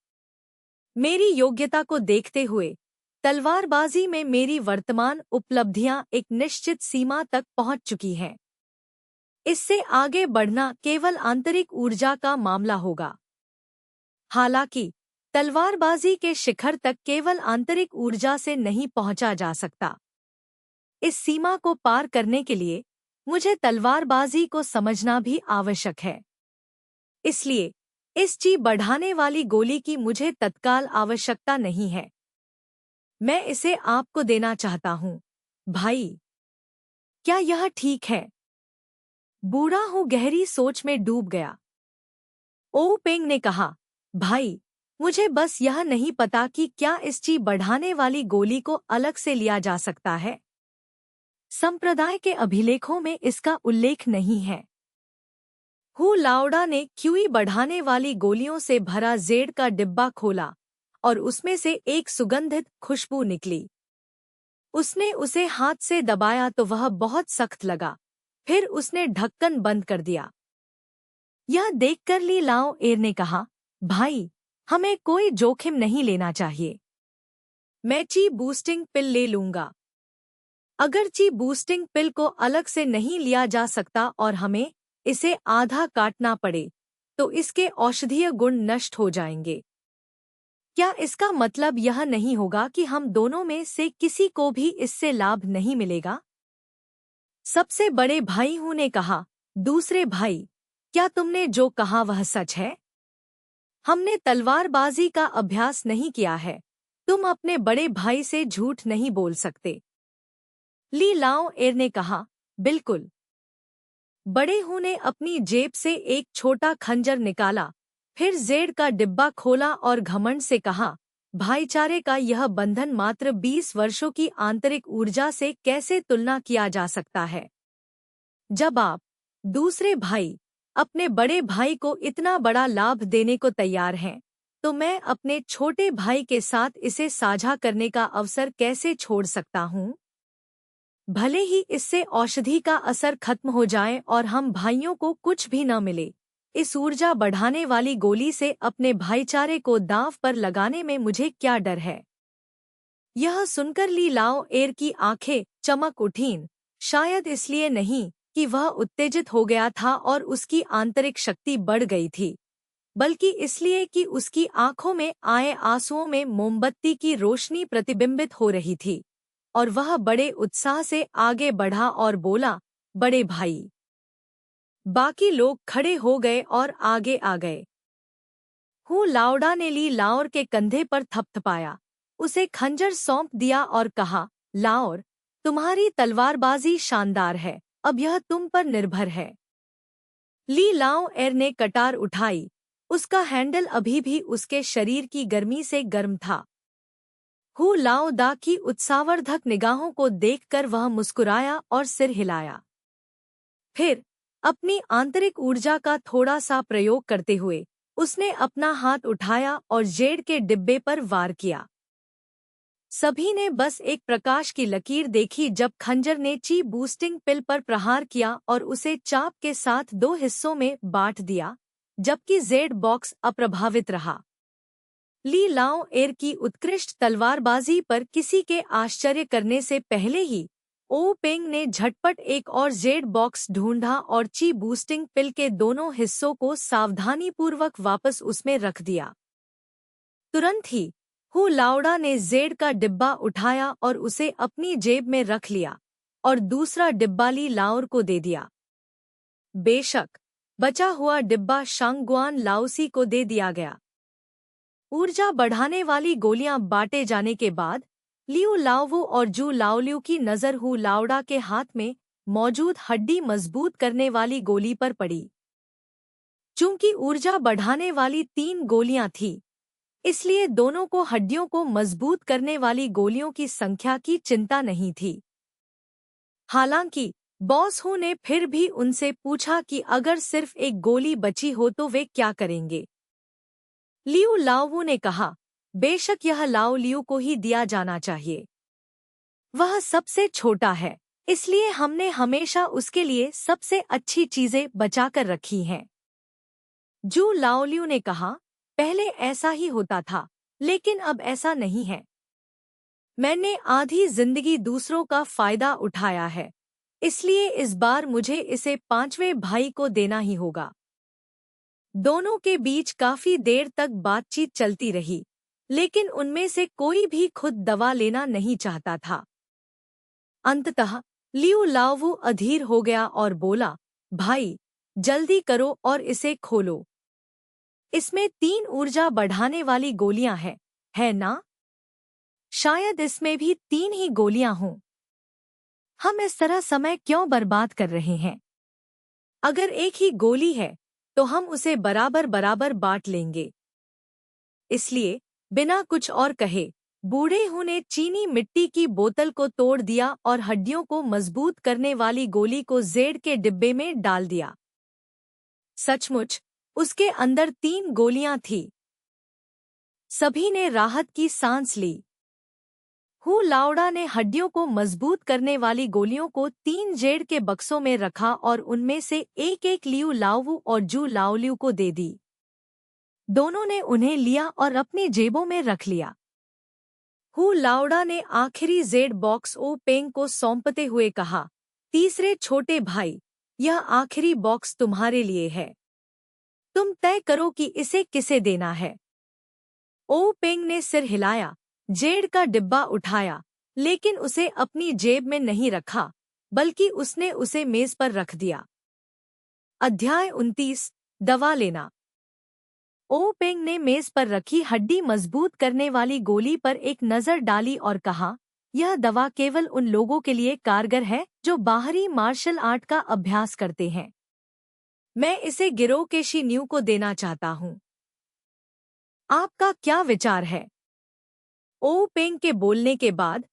मेरी योग्यता को देखते हुए तलवारबाजी में मेरी वर्तमान उपलब्धियां एक निश्चित सीमा तक पहुंच चुकी हैं। इससे आगे बढ़ना केवल आंतरिक ऊर्जा का मामला होगा। हालांकि तलवारबाजी के शिखर तक केवल आंतरिक ऊर्जा से नहीं पहुंचा जा सकता। इस सीमा को पार करने के लिए मुझे तलवारबाजी को समझना भी आवश्यक है। इसलिए इस ची बढ़ाने वाली गोली की मुझे तत्काल आवश्यकता नहीं है। मैं इसे आपको देना चाहता हूँ, भाई। क्या यह ठीक है? बूढ़ा हूँ गहरी सोच में डूब गया। ओ पेंग ने कहा, भाई, मुझे बस यह नहीं पता कि क्या इस ची बढ़ाने वाली गोली को अलग से लिया जा सकता है। संप्रदाय के अभिलेखों में इसका उल्लेख नहीं है। हु लाओडा ने क्यूई बढ़ाने वाली गोलियों से भरा जेड का डिब्बा खोला और उसमें से एक सुगंधित खुशबू निकली। उसने उसे हाथ से दबाया तो वह बहुत सख्त लगा। फिर उसने ढक्कन बंद कर दिया। यह देखकर ली लाओ एर ने कहा, भाई, हमें कोई जोखिम नहीं लेना चाहिए। मैं ची बूस्टिंग पिल ले लूंगा। अगर ची बूस्टिंग पिल को अलग से नहीं लिया जा सकता और हमें इसे आधा काटना पड़े, तो इसके औषधीय गुण नष्ट हो जाएंगे। क्या इसका मतलब यह नहीं होगा कि हम दोनों में से किसी को भी इससे लाभ नहीं मिलेगा? सबसे बड़े भाई हूं ने कहा, दूसरे भाई, क्या तुमने जो कहा वह सच है? हमने तलवारबाजी का अभ्यास नहीं किया है। तुम अपने बड़े भाई से झूठ नहीं बोल सकते। ली लाओ एर ने कहा, बिल्कुल। बड़े हूं ने अपनी जेब से एक छोटा खंजर निकाला, फिर जेड का डिब्बा खोला और घमंड से कहा, भाईचारे का यह बंधन मात्र 20 वर्षों की आंतरिक ऊर्जा से कैसे तुलना किया जा सकता है? जब आप, दूसरे भाई, अपने बड़े भाई को इतना बड़ा लाभ देने को तैयार हैं, तो मैं अपने छोटे भाई के साथ इसे साझा करने का अवसर कैसे छोड़ सकता हूँ? भले ही इससे औषधि का असर खत्म हो जाए और हम भाइयों को कुछ भी न मिले, इस ऊर्जा बढ़ाने वाली गोली से अपने भाईचारे को दांव पर लगाने में मुझे क्या डर है? यह सुनकर ली लाओ एर की आंखें चमक उठीं, शायद इसलिए नहीं कि वह उत्तेजित हो गया था और उसकी आंतरिक शक्ति बढ़ गई थी, बल्कि इसलिए कि उसकी आंखों में आए आंसुओं में मोमबत्ती की रोशनी प्रतिबिंबित हो रही थी, और वह बड़े उत्साह से आगे बढ़ा और बोला, बड़े भाई। बाकी लोग खड़े हो गए और आगे आ गए। हु लाओडा ने ली लाओर के कंधे पर थपथपाया, उसे खंजर सौंप दिया और कहा, लाओर, तुम्हारी तलवारबाजी शानदार है, अब यह तुम पर निर्भर है। ली लाओ एर ने कटार उठाई, उसका हैंडल अभी भी उसके शरीर की गर्मी से गर्म था। हु लाओ दा की उत्साहवर्धक निगाहों को देखकर वह मुस्कुराया और सिर हिलाया। फिर अपनी आंतरिक ऊर्जा का थोड़ा सा प्रयोग करते हुए उसने अपना हाथ उठाया और जेड के डिब्बे पर वार किया। सभी ने बस एक प्रकाश की लकीर देखी जब खंजर ने ची बूस्टिंग पिल पर प्रहार किया और उसे चाप के साथ 2 हिस्सों में बांट दिया, जबकि जेड बॉक्स अप्रभावित रहा। ली लाओ एर की उत्कृष्ट तलवारबाजी पर किसी के आश्चर्य करने से पहले ही ओ पेंग ने झटपट एक और जेड बॉक्स ढूंढा और ची बूस्टिंग पिल के दोनों हिस्सों को सावधानीपूर्वक वापस उसमें रख दिया। तुरंत ही हु लाओडा ने जेड का डिब्बा उठाया और उसे अपनी जेब में रख लिया और दूसरा डिब्बा ली लाओर को दे दिया। बेशक, बचा हुआ डिब्बा शांगगुआन लाओसी को दे दिया गया। ऊर्जा बढ़ाने वाली गोलियां बांटे जाने के बाद लियू लाओवू और जू लाओलियू की नज़र हु लाओडा के हाथ में मौजूद हड्डी मजबूत करने वाली गोली पर पड़ी। चूंकि ऊर्जा बढ़ाने वाली 3 गोलियां थीं, इसलिए दोनों को हड्डियों को मजबूत करने वाली गोलियों की संख्या की चिंता नहीं थी। हालांकि बॉस हु ने फिर भी उनसे पूछा कि अगर सिर्फ एक गोली बची हो तो वे क्या करेंगे। लियू लाओवू ने कहा, बेशक यह लाओ लियू को ही दिया जाना चाहिए। वह सबसे छोटा है, इसलिए हमने हमेशा उसके लिए सबसे अच्छी चीजें बचाकर रखी हैं। जू लाओलियू ने कहा, पहले ऐसा ही होता था, लेकिन अब ऐसा नहीं है। मैंने आधी जिंदगी दूसरों का फायदा उठाया है, इसलिए इस बार मुझे इसे 5वें भाई को देना ही होगा। दोनों के बीच काफी देर तक बातचीत चलती रही, लेकिन उनमें से कोई भी खुद दवा लेना नहीं चाहता था। अंततः लियू लाओवू अधीर हो गया और बोला, भाई, जल्दी करो और इसे खोलो। इसमें 3 ऊर्जा बढ़ाने वाली गोलियां हैं, है ना? शायद इसमें भी 3 ही गोलियां हों। हम इस तरह समय क्यों बर्बाद कर रहे हैं? अगर एक ही गोली है तो हम उसे बराबर बराबर बांट लेंगे। इसलिए बिना कुछ और कहे बूढ़े हूँ ने चीनी मिट्टी की बोतल को तोड़ दिया और हड्डियों को मजबूत करने वाली गोली को जेड के डिब्बे में डाल दिया। सचमुच उसके अंदर 3 गोलियां थी। सभी ने राहत की सांस ली। हु लाउडा ने हड्डियों को मजबूत करने वाली गोलियों को 3 जेड के बक्सों में रखा और उनमें से एक लियू लाओवू और जू लाओलियू को दे दी। दोनों ने उन्हें लिया और अपनी जेबों में रख लिया। हु लाउडा ने आखिरी जेड बॉक्स ओ पेंग को सौंपते हुए कहा, तीसरे छोटे भाई, यह आखिरी बॉक्स तुम्हारे लिए है। तुम तय करो कि इसे किसे देना है। ओ पेंग ने सिर हिलाया, जेड का डिब्बा उठाया, लेकिन उसे अपनी जेब में नहीं रखा, बल्कि उसने उसे मेज पर रख दिया। अध्याय 29 दवा लेना। ओ पेंग ने मेज पर रखी हड्डी मजबूत करने वाली गोली पर एक नज़र डाली और कहा, यह दवा केवल उन लोगों के लिए कारगर है जो बाहरी मार्शल आर्ट का अभ्यास करते हैं। मैं इसे गिरोह के शी न्यू को देना चाहता हूँ। आपका क्या विचार है? ओ पेंग के बोलने के बाद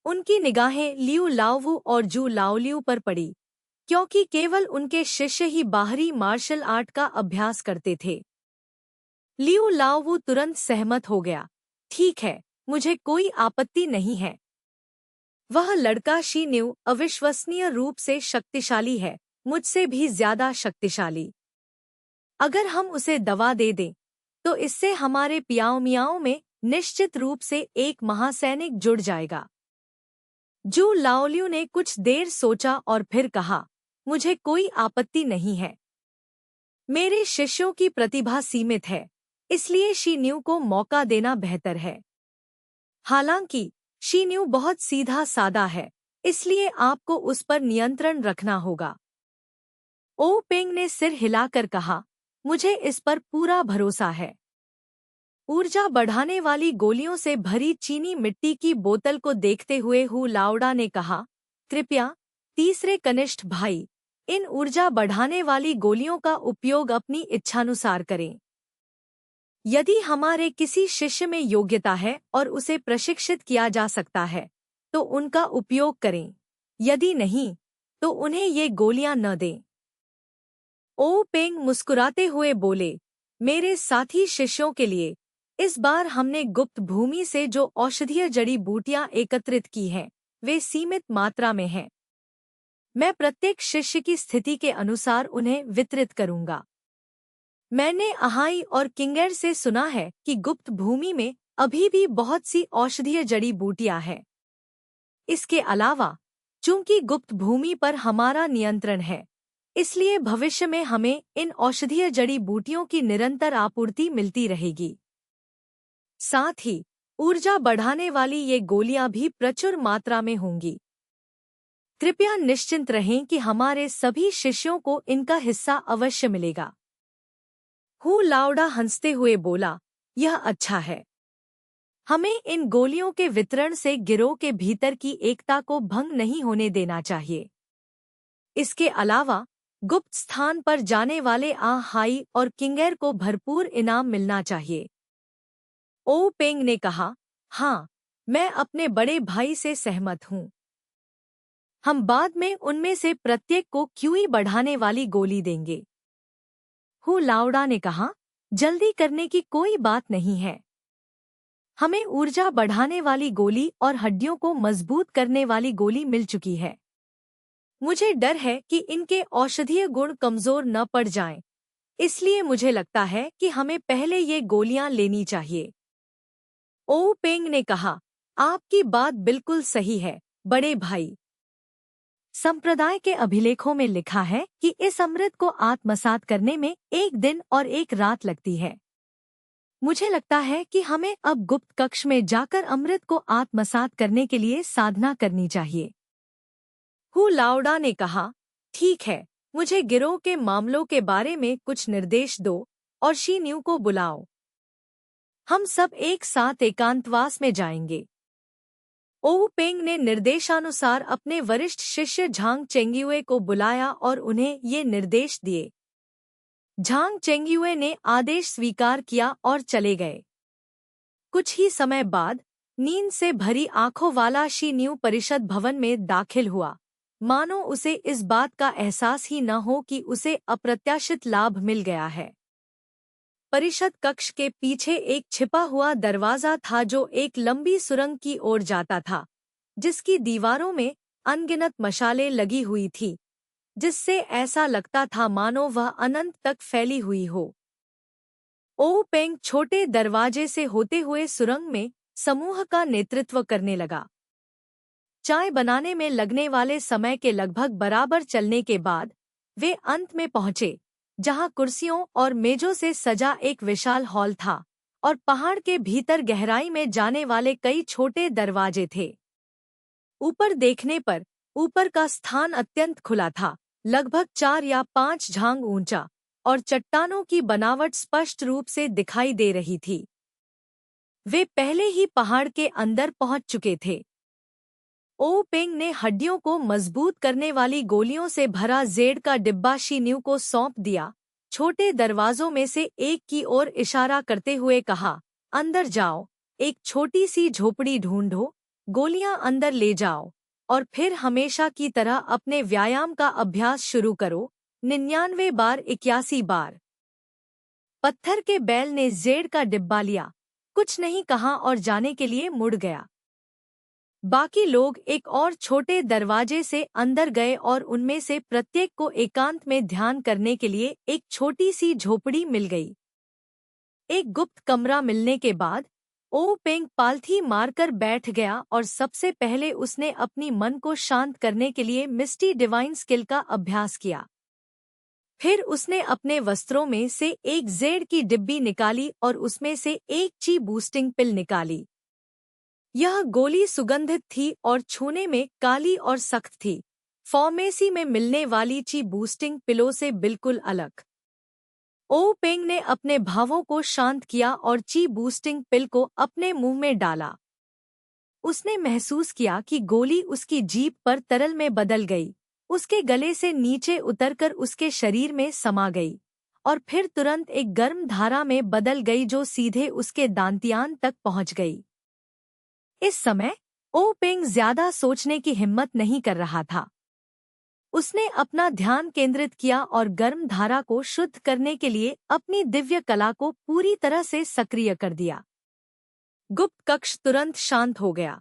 उनकी निगाहें लियू लाओवू और जू लाओलियू पर पड़ी, क्योंकि केवल उनके शिष्य ही बाहरी मार्शल आर्ट का अभ्यास करते थे। लियू लाओवू तुरंत सहमत हो गया। ठीक है, मुझे कोई आपत्ति नहीं है। वह लड़का शी न्यू अविश्वसनीय रूप से शक्तिशाली है, मुझसे भी ज्यादा शक्तिशाली। अगर हम उसे दवा दे दें तो इससे हमारे पियाओ मियाओं में निश्चित रूप से एक महासैनिक जुड़ जाएगा। जू लाओलियू ने कुछ देर सोचा और फिर कहा, मुझे कोई आपत्ति नहीं है। मेरे शिष्यों की प्रतिभा सीमित है, इसलिए शी न्यू को मौका देना बेहतर है। हालांकि शी न्यू बहुत सीधा सादा है, इसलिए आपको उस पर नियंत्रण रखना होगा। ओ पेंग ने सिर हिलाकर कहा, मुझे इस पर पूरा भरोसा है। ऊर्जा बढ़ाने वाली गोलियों से भरी चीनी मिट्टी की बोतल को देखते हुए हु लाउडा ने कहा, कृपया तीसरे कनिष्ठ भाई, इन ऊर्जा बढ़ाने वाली गोलियों का उपयोग अपनी इच्छानुसार करें। यदि हमारे किसी शिष्य में योग्यता है और उसे प्रशिक्षित किया जा सकता है तो उनका उपयोग करें, यदि नहीं तो उन्हें ये गोलियां न दें। ओ पेंग मुस्कुराते हुए बोले, मेरे साथी शिष्यों के लिए इस बार हमने गुप्त भूमि से जो औषधीय जड़ी बूटियां एकत्रित की हैं, वे सीमित मात्रा में हैं। मैं प्रत्येक शिष्य की स्थिति के अनुसार उन्हें वितरित करूंगा। मैंने अहाई और किंगेर से सुना है कि गुप्त भूमि में अभी भी बहुत सी औषधीय जड़ी बूटियां हैं। इसके अलावा, चूंकि गुप्त भूमि पर हमारा नियंत्रण है, इसलिए भविष्य में हमें इन औषधीय जड़ी बूटियों की निरंतर आपूर्ति मिलती रहेगी। साथ ही ऊर्जा बढ़ाने वाली ये गोलियां भी प्रचुर मात्रा में होंगी। कृपया निश्चिंत रहें कि हमारे सभी शिष्यों को इनका हिस्सा अवश्य मिलेगा। हु लाउडा हंसते हुए बोला, यह अच्छा है। हमें इन गोलियों के वितरण से गिरोह के भीतर की एकता को भंग नहीं होने देना चाहिए। इसके अलावा गुप्त स्थान पर जाने वाले हाई और किंगेर को भरपूर इनाम मिलना चाहिए। ओ पेंग ने कहा, हाँ, मैं अपने बड़े भाई से सहमत हूँ। हम बाद में उनमें से प्रत्येक को क्यूई बढ़ाने वाली गोली देंगे। हु लाउडा ने कहा, जल्दी करने की कोई बात नहीं है। हमें ऊर्जा बढ़ाने वाली गोली और हड्डियों को मजबूत करने वाली गोली मिल चुकी है। मुझे डर है कि इनके औषधीय गुण कमजोर न पड़ जाएं, इसलिए मुझे लगता है कि हमें पहले ये गोलियां लेनी चाहिए। ओ पेंग ने कहा, आपकी बात बिल्कुल सही है, बड़े भाई। संप्रदाय के अभिलेखों में लिखा है कि इस अमृत को आत्मसात करने में 1 दिन और 1 रात लगती है। मुझे लगता है कि हमें अब गुप्त कक्ष में जाकर अमृत को आत्मसात करने के लिए साधना करनी चाहिए। हु लाउडा ने कहा, ठीक है, मुझे गिरोह के मामलों के बारे में कुछ निर्देश दो, और शी न्यू को बुलाओ। हम सब एक साथ एकांतवास में जाएंगे। ओऊ पेंग ने निर्देशानुसार अपने वरिष्ठ शिष्य झांग चेंगयुए को बुलाया और उन्हें ये निर्देश दिए। झांग चेंगयुए ने आदेश स्वीकार किया और चले गए। कुछ ही समय बाद नींद से भरी आंखों वाला शी न्यू परिषद भवन में दाखिल हुआ, मानो उसे इस बात का एहसास ही न हो कि उसे अप्रत्याशित लाभ मिल गया है। परिषद कक्ष के पीछे एक छिपा हुआ दरवाजा था जो एक लंबी सुरंग की ओर जाता था, जिसकी दीवारों में अनगिनत मशालें लगी हुई थी, जिससे ऐसा लगता था मानो वह अनंत तक फैली हुई हो। ओऊ पेंग छोटे दरवाजे से होते हुए सुरंग में समूह का नेतृत्व करने लगा। चाय बनाने में लगने वाले समय के लगभग बराबर चलने के बाद वे अंत में पहुंचे, जहां कुर्सियों और मेजों से सजा एक विशाल हॉल था और पहाड़ के भीतर गहराई में जाने वाले कई छोटे दरवाजे थे। ऊपर देखने पर ऊपर का स्थान अत्यंत खुला था, लगभग 4 या 5 झांग ऊंचा, और चट्टानों की बनावट स्पष्ट रूप से दिखाई दे रही थी। वे पहले ही पहाड़ के अंदर पहुंच चुके थे। ओऊ पेंग ने हड्डियों को मजबूत करने वाली गोलियों से भरा जेड का डिब्बा शी न्यू को सौंप दिया। छोटे दरवाजों में से एक की ओर इशारा करते हुए कहा, अंदर जाओ, एक छोटी सी झोपड़ी ढूंढो, गोलियां अंदर ले जाओ और फिर हमेशा की तरह अपने व्यायाम का अभ्यास शुरू करो। 99 बार 81 बार। पत्थर के बैल ने जेड का डिब्बा लिया, कुछ नहीं कहा और जाने के लिए मुड़ गया। बाकी लोग एक और छोटे दरवाजे से अंदर गए और उनमें से प्रत्येक को एकांत में ध्यान करने के लिए एक छोटी सी झोपड़ी मिल गई। एक गुप्त कमरा मिलने के बाद ओऊ पेंग पालथी मारकर बैठ गया और सबसे पहले उसने अपनी मन को शांत करने के लिए मिस्टी डिवाइन स्किल का अभ्यास किया। फिर उसने अपने वस्त्रों में से एक जेड की डिब्बी निकाली और उसमें से एक ची बूस्टिंग पिल निकाली। यह गोली सुगंधित थी और छूने में काली और सख्त थी, फार्मेसी में मिलने वाली ची बूस्टिंग पिलों से बिल्कुल अलग। ओऊ पेंग ने अपने भावों को शांत किया और ची बूस्टिंग पिल को अपने मुंह में डाला। उसने महसूस किया कि गोली उसकी जीभ पर तरल में बदल गई, उसके गले से नीचे उतरकर उसके शरीर में समा गई और फिर तुरंत एक गर्म धारा में बदल गई जो सीधे उसके दांतियान तक पहुंच गई। इस समय ओऊ पेंग ज्यादा सोचने की हिम्मत नहीं कर रहा था। उसने अपना ध्यान केंद्रित किया और गर्म धारा को शुद्ध करने के लिए अपनी दिव्य कला को पूरी तरह से सक्रिय कर दिया। गुप्त कक्ष तुरंत शांत हो गया।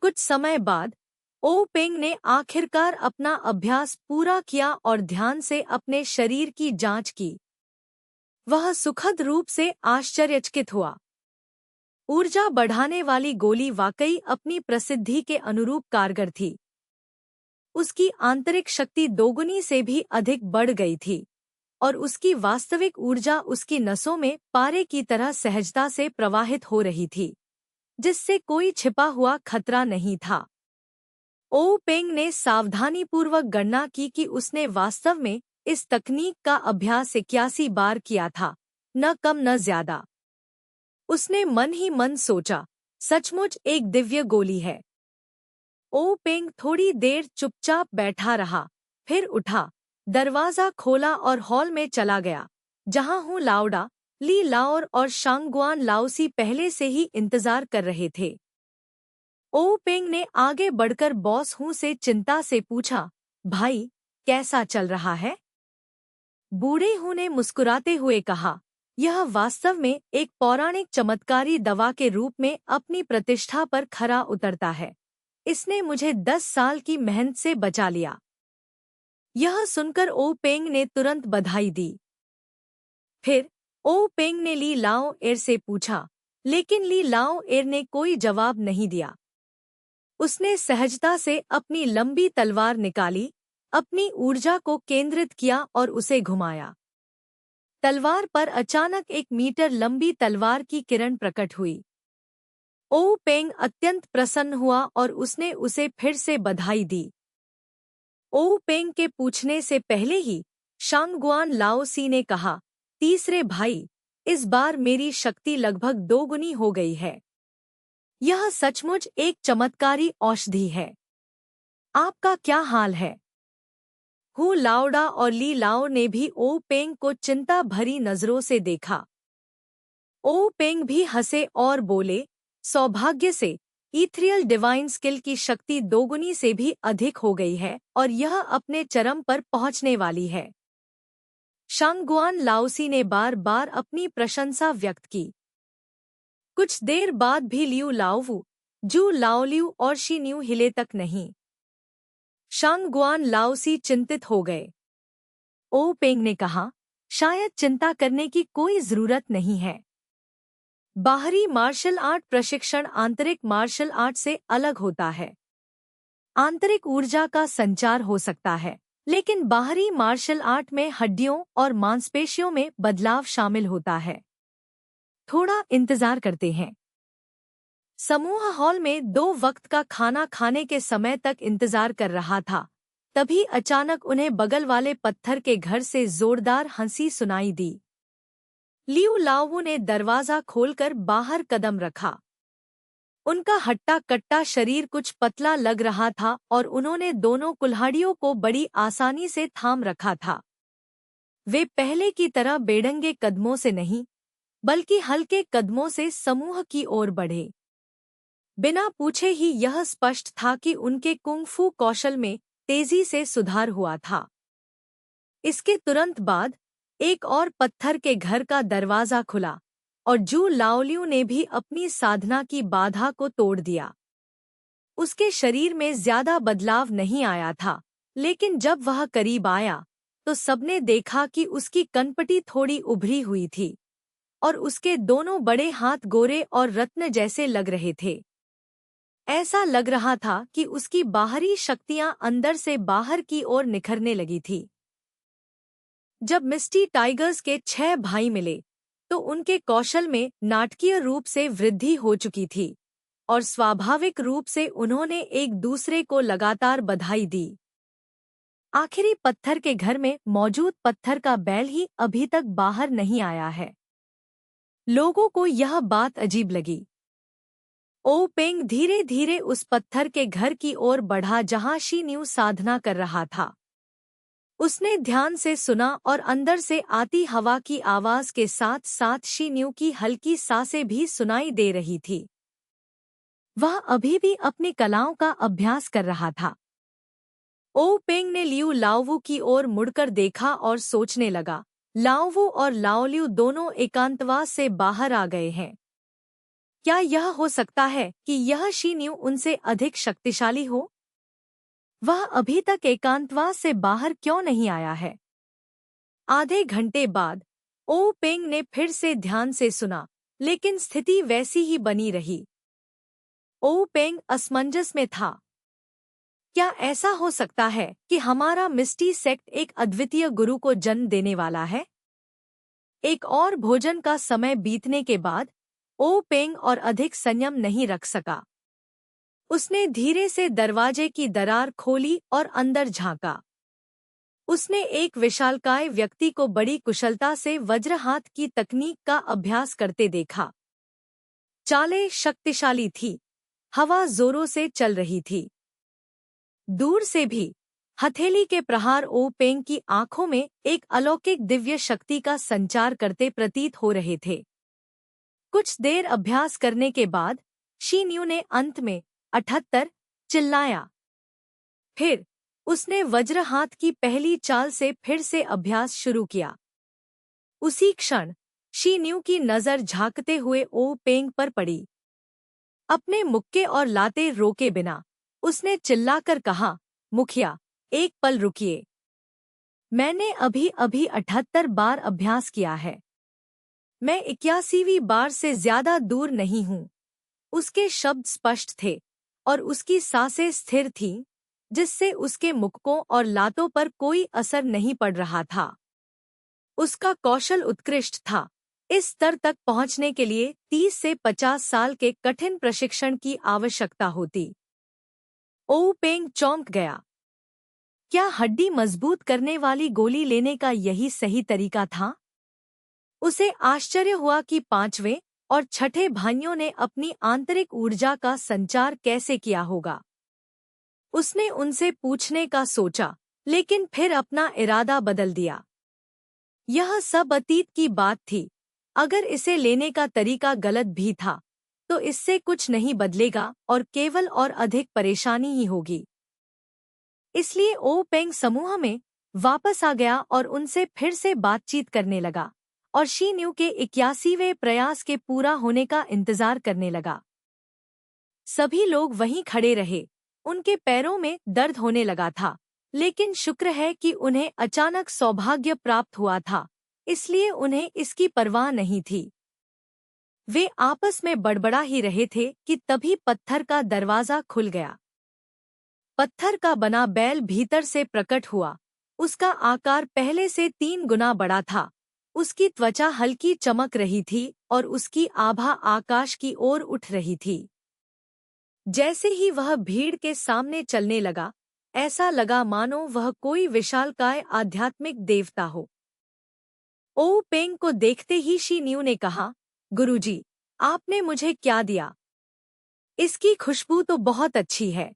कुछ समय बाद ओऊ पेंग ने आखिरकार अपना अभ्यास पूरा किया और ध्यान से अपने शरीर की जांच की। वह सुखद रूप से आश्चर्यचकित हुआ। ऊर्जा बढ़ाने वाली गोली वाकई अपनी प्रसिद्धि के अनुरूप कारगर थी। उसकी आंतरिक शक्ति दोगुनी से भी अधिक बढ़ गई थी और उसकी वास्तविक ऊर्जा उसकी नसों में पारे की तरह सहजता से प्रवाहित हो रही थी, जिससे कोई छिपा हुआ खतरा नहीं था। ओऊ पेंग ने सावधानीपूर्वक गणना की कि उसने वास्तव में इस तकनीक का अभ्यास 81 बार किया था, न कम न ज्यादा। उसने मन ही मन सोचा, सचमुच एक दिव्य गोली है। ओऊ पेंग थोड़ी देर चुपचाप बैठा रहा, फिर उठा, दरवाजा खोला और हॉल में चला गया, जहां हूँ लाओडा, ली लाओर और शांगगुआन लाओसी पहले से ही इंतजार कर रहे थे। ओऊ पेंग ने आगे बढ़कर बॉस हूँ से चिंता से पूछा, भाई, कैसा चल रहा है? बूढ़े हूँ ने मुस्कुराते हुए कहा, यह वास्तव में एक पौराणिक चमत्कारी दवा के रूप में अपनी प्रतिष्ठा पर खरा उतरता है। इसने मुझे 10 साल की मेहनत से बचा लिया। यह सुनकर ओऊ पेंग ने तुरंत बधाई दी। फिर ओऊ पेंग ने ली लाओ एर से पूछा, लेकिन ली लाओ एर ने कोई जवाब नहीं दिया। उसने सहजता से अपनी लंबी तलवार निकाली, अपनी ऊर्जा को केंद्रित किया और उसे घुमाया। तलवार पर अचानक 1 मीटर लंबी तलवार की किरण प्रकट हुई। ओऊ पेंग अत्यंत प्रसन्न हुआ और उसने उसे फिर से बधाई दी। ओऊ पेंग के पूछने से पहले ही शांगगुआन लाओसी ने कहा, तीसरे भाई, इस बार मेरी शक्ति लगभग दोगुनी हो गई है। यह सचमुच एक चमत्कारी औषधि है। आपका क्या हाल है? हु लाओडा और ली लाओ ने भी ओ पेंग को चिंता भरी नजरों से देखा। ओ पेंग भी हंसे और बोले, सौभाग्य से ईथरियल डिवाइन स्किल की शक्ति दोगुनी से भी अधिक हो गई है और यह अपने चरम पर पहुंचने वाली है। शांगगुआन लाओसी ने बार बार अपनी प्रशंसा व्यक्त की। कुछ देर बाद भी लियू लाओवू, जू लाओलियू और शी न्यू हिले तक नहीं। शांगगुआन लाओसी चिंतित हो गए। ओ पेंग ने कहा, शायद चिंता करने की कोई जरूरत नहीं है। बाहरी मार्शल आर्ट प्रशिक्षण आंतरिक मार्शल आर्ट से अलग होता है। आंतरिक ऊर्जा का संचार हो सकता है, लेकिन बाहरी मार्शल आर्ट में हड्डियों और मांसपेशियों में बदलाव शामिल होता है। थोड़ा इंतजार करते हैं। समूह हॉल में 2 वक्त का खाना खाने के समय तक इंतजार कर रहा था। तभी अचानक उन्हें बगल वाले पत्थर के घर से जोरदार हंसी सुनाई दी। लियू लाओवू ने दरवाजा खोलकर बाहर कदम रखा। उनका हट्टा कट्टा शरीर कुछ पतला लग रहा था और उन्होंने दोनों कुल्हाड़ियों को बड़ी आसानी से थाम रखा था। वे पहले की तरह बेढंगे कदमों से नहीं, बल्कि हल्के कदमों से समूह की ओर बढ़े। बिना पूछे ही यह स्पष्ट था कि उनके कुंग-फू कौशल में तेजी से सुधार हुआ था। इसके तुरंत बाद एक और पत्थर के घर का दरवाजा खुला और जू लाओलियू ने भी अपनी साधना की बाधा को तोड़ दिया। उसके शरीर में ज्यादा बदलाव नहीं आया था, लेकिन जब वह करीब आया तो सबने देखा कि उसकी कनपटी थोड़ी उभरी हुई थी और उसके दोनों बड़े हाथ गोरे और रत्न जैसे लग रहे थे। ऐसा लग रहा था कि उसकी बाहरी शक्तियां अंदर से बाहर की ओर निखरने लगी थी। जब मिस्टी टाइगर्स के 6 भाई मिले तो उनके कौशल में नाटकीय रूप से वृद्धि हो चुकी थी और स्वाभाविक रूप से उन्होंने एक दूसरे को लगातार बधाई दी। आखिरी पत्थर के घर में मौजूद पत्थर का बैल ही अभी तक बाहर नहीं आया है। लोगों को यह बात अजीब लगी। ओ पेंग धीरे धीरे उस पत्थर के घर की ओर बढ़ा जहां शी न्यू साधना कर रहा था। उसने ध्यान से सुना और अंदर से आती हवा की आवाज के साथ साथ शी न्यू की हल्की सांसें भी सुनाई दे रही थी। वह अभी भी अपनी कलाओं का अभ्यास कर रहा था। ओ पेंग ने लियू लाओवू की ओर मुड़कर देखा और सोचने लगा, लाओवू और लाओलियू दोनों एकांतवास से बाहर आ गए हैं। क्या यह हो सकता है कि यह शी न्यू उनसे अधिक शक्तिशाली हो? वह अभी तक एकांतवास से बाहर क्यों नहीं आया है? आधे घंटे बाद ओ पेंग ने फिर से ध्यान से सुना, लेकिन स्थिति वैसी ही बनी रही। ओ पेंग असमंजस में था। क्या ऐसा हो सकता है कि हमारा मिस्टी सेक्ट एक अद्वितीय गुरु को जन्म देने वाला है? एक और भोजन का समय बीतने के बाद ओ पेंग और अधिक संयम नहीं रख सका। उसने धीरे से दरवाजे की दरार खोली और अंदर झांका। उसने एक विशालकाय व्यक्ति को बड़ी कुशलता से वज्र हाथ की तकनीक का अभ्यास करते देखा। चालें शक्तिशाली थी, हवा जोरों से चल रही थी। दूर से भी हथेली के प्रहार ओ पेंग की आंखों में एक अलौकिक दिव्य शक्ति का संचार करते प्रतीत हो रहे थे। कुछ देर अभ्यास करने के बाद शी न्यू ने अंत में 78 चिल्लाया। फिर उसने वज्र हाथ की पहली चाल से फिर से अभ्यास शुरू किया। उसी क्षण शी न्यू की नजर झांकते हुए ओ पेंग पर पड़ी। अपने मुक्के और लाते रोके बिना उसने चिल्लाकर कहा, मुखिया, एक पल रुकिए। मैंने अभी अभी 78 बार अभ्यास किया है। मैं 81वीं बार से ज्यादा दूर नहीं हूँ। उसके शब्द स्पष्ट थे और उसकी सांसें स्थिर थीं, जिससे उसके मुक्कों और लातों पर कोई असर नहीं पड़ रहा था। उसका कौशल उत्कृष्ट था। इस स्तर तक पहुंचने के लिए 30 से 50 साल के कठिन प्रशिक्षण की आवश्यकता होती। ओ पेंग चौंक गया। क्या हड्डी मजबूत करने वाली गोली लेने का यही सही तरीका था? उसे आश्चर्य हुआ कि पांचवें और छठे भाइयों ने अपनी आंतरिक ऊर्जा का संचार कैसे किया होगा। उसने उनसे पूछने का सोचा, लेकिन फिर अपना इरादा बदल दिया। यह सब अतीत की बात थी। अगर इसे लेने का तरीका गलत भी था, तो इससे कुछ नहीं बदलेगा और केवल और अधिक परेशानी ही होगी। इसलिए ओ पेंग समूह में वापस आ गया और उनसे फिर से बातचीत करने लगा और शी न्यू के 81वें प्रयास के पूरा होने का इंतजार करने लगा। सभी लोग वहीं खड़े रहे। उनके पैरों में दर्द होने लगा था, लेकिन शुक्र है कि उन्हें अचानक सौभाग्य प्राप्त हुआ था, इसलिए उन्हें इसकी परवाह नहीं थी। वे आपस में बड़बड़ा ही रहे थे कि तभी पत्थर का दरवाजा खुल गया। पत्थर का बना बैल भीतर से प्रकट हुआ। उसका आकार पहले से 3 गुना बड़ा था। उसकी त्वचा हल्की चमक रही थी और उसकी आभा आकाश की ओर उठ रही थी। जैसे ही वह भीड़ के सामने चलने लगा, ऐसा लगा मानो वह कोई विशालकाय आध्यात्मिक देवता हो। ओ पेंग को देखते ही शी न्यू ने कहा, गुरुजी, आपने मुझे क्या दिया? इसकी खुशबू तो बहुत अच्छी है।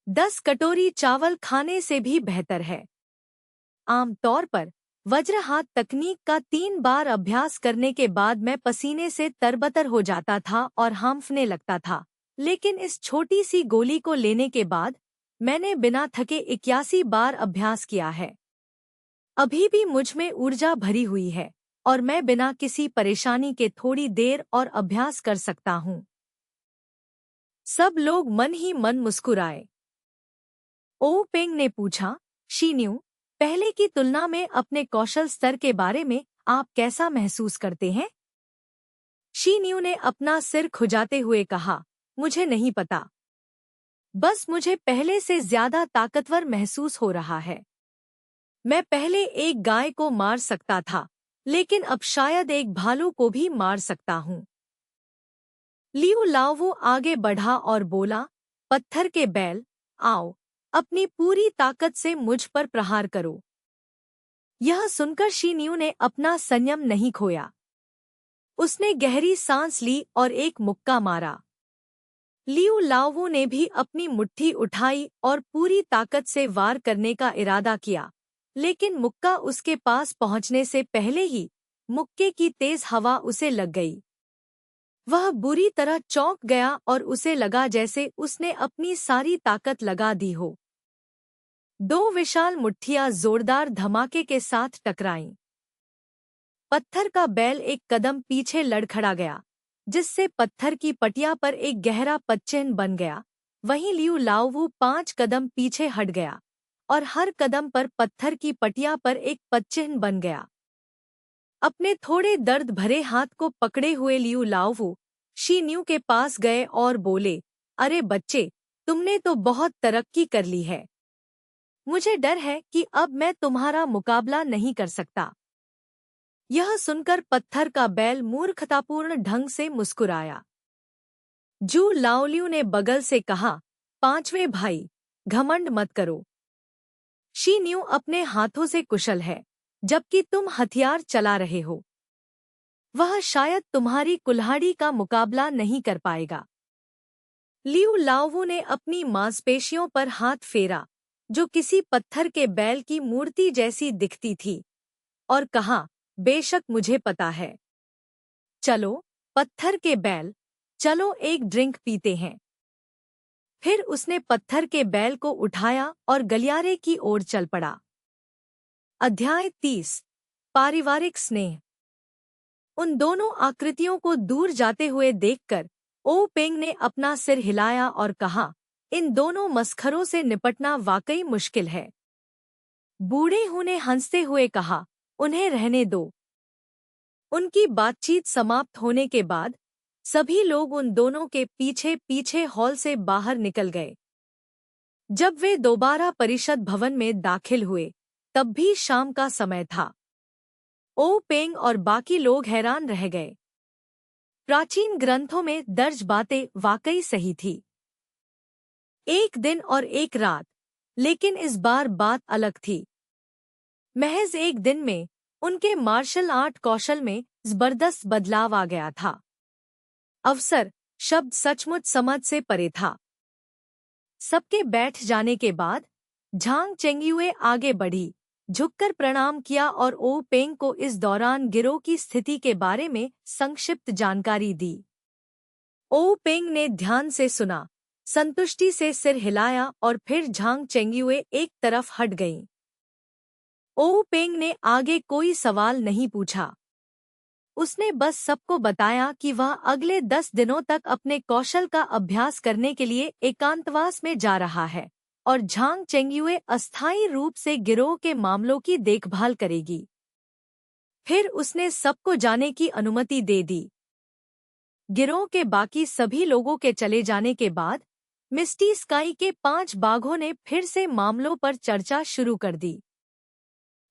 10 कटोरी चावल खाने से भी बेहतर है। आमतौर पर वज्रहात तकनीक का 3 बार अभ्यास करने के बाद मैं पसीने से तरबतर हो जाता था और हांफने लगता था, लेकिन इस छोटी सी गोली को लेने के बाद मैंने बिना थके 81 बार अभ्यास किया है। अभी भी मुझ में ऊर्जा भरी हुई है और मैं बिना किसी परेशानी के थोड़ी देर और अभ्यास कर सकता हूँ। सब लोग मन ही मन मुस्कुराए। ओ पेंग ने पूछा, शी न्यू, पहले की तुलना में अपने कौशल स्तर के बारे में आप कैसा महसूस करते हैं? शी न्यू ने अपना सिर खुजाते हुए कहा, मुझे नहीं पता। बस मुझे पहले से ज्यादा ताकतवर महसूस हो रहा है। मैं पहले एक गाय को मार सकता था, लेकिन अब शायद एक भालू को भी मार सकता हूँ। लियू लाओवू आगे बढ़ा और बोला, पत्थर के बैल, आओ, अपनी पूरी ताकत से मुझ पर प्रहार करो। यह सुनकर शी न्यू ने अपना संयम नहीं खोया। उसने गहरी सांस ली और एक मुक्का मारा। लियू लाओवू ने भी अपनी मुट्ठी उठाई और पूरी ताकत से वार करने का इरादा किया, लेकिन मुक्का उसके पास पहुंचने से पहले ही मुक्के की तेज हवा उसे लग गई। वह बुरी तरह चौंक गया और उसे लगा जैसे उसने अपनी सारी ताकत लगा दी हो। 2 विशाल मुट्ठियां जोरदार धमाके के साथ टकराईं। पत्थर का बैल एक कदम पीछे लड़खड़ा गया, जिससे पत्थर की पटिया पर एक गहरा पदचिह्न बन गया। वहीं लियू लाओवू 5 कदम पीछे हट गया और हर कदम पर पत्थर की पटिया पर एक पदचिह्न बन गया। अपने थोड़े दर्द भरे हाथ को पकड़े हुए लियू लाओवू शी न्यू के पास गए और बोले, अरे बच्चे, तुमने तो बहुत तरक्की कर ली है। मुझे डर है कि अब मैं तुम्हारा मुकाबला नहीं कर सकता। यह सुनकर पत्थर का बैल मूर्खतापूर्ण ढंग से मुस्कुराया। जू लाओलियू ने बगल से कहा, 5वें भाई, घमंड मत करो। शी न्यू अपने हाथों से कुशल है, जबकि तुम हथियार चला रहे हो। वह शायद तुम्हारी कुल्हाड़ी का मुकाबला नहीं कर पाएगा। लियू लाओवू ने अपनी मांसपेशियों पर हाथ फेरा, जो किसी पत्थर के बैल की मूर्ति जैसी दिखती थी, और कहा, बेशक मुझे पता है। चलो, पत्थर के बैल, चलो एक ड्रिंक पीते हैं। फिर उसने पत्थर के बैल को उठाया और गलियारे की ओर चल पड़ा। अध्याय 30, पारिवारिक स्नेह। उन दोनों आकृतियों को दूर जाते हुए देखकर ओ पेंग ने अपना सिर हिलाया और कहा, इन दोनों मस्खरों से निपटना वाकई मुश्किल है। बूढ़े हूँ ने हंसते हुए कहा, उन्हें रहने दो। उनकी बातचीत समाप्त होने के बाद सभी लोग उन दोनों के पीछे पीछे हॉल से बाहर निकल गए। जब वे दोबारा परिषद भवन में दाखिल हुए, तब भी शाम का समय था। ओ पेंग और बाकी लोग हैरान रह गए। प्राचीन ग्रंथों में दर्ज बातें वाकई सही थी। एक दिन और एक रात, लेकिन इस बार बात अलग थी। महज एक दिन में उनके मार्शल आर्ट कौशल में जबरदस्त बदलाव आ गया था। अवसर शब्द सचमुच समझ से परे था। सबके बैठ जाने के बाद झांग चेंगयुए आगे बढ़ी, झुककर प्रणाम किया और ओ पेंग को इस दौरान गिरोह की स्थिति के बारे में संक्षिप्त जानकारी दी। ओ पेंग ने ध्यान से सुना, संतुष्टि से सिर हिलाया और फिर झांग चेंगयुए एक तरफ हट गईं। ओ पेंग ने आगे कोई सवाल नहीं पूछा। उसने बस सबको बताया कि वह अगले 10 दिनों तक अपने कौशल का अभ्यास करने के लिए एकांतवास में जा रहा है और झांग चेंगयुए अस्थायी रूप से गिरोह के मामलों की देखभाल करेगी। फिर उसने सबको जाने की अनुमति दे दी। गिरोह के बाकी सभी लोगों के चले जाने के बाद मिस्टी स्काई के 5 बाघों ने फिर से मामलों पर चर्चा शुरू कर दी।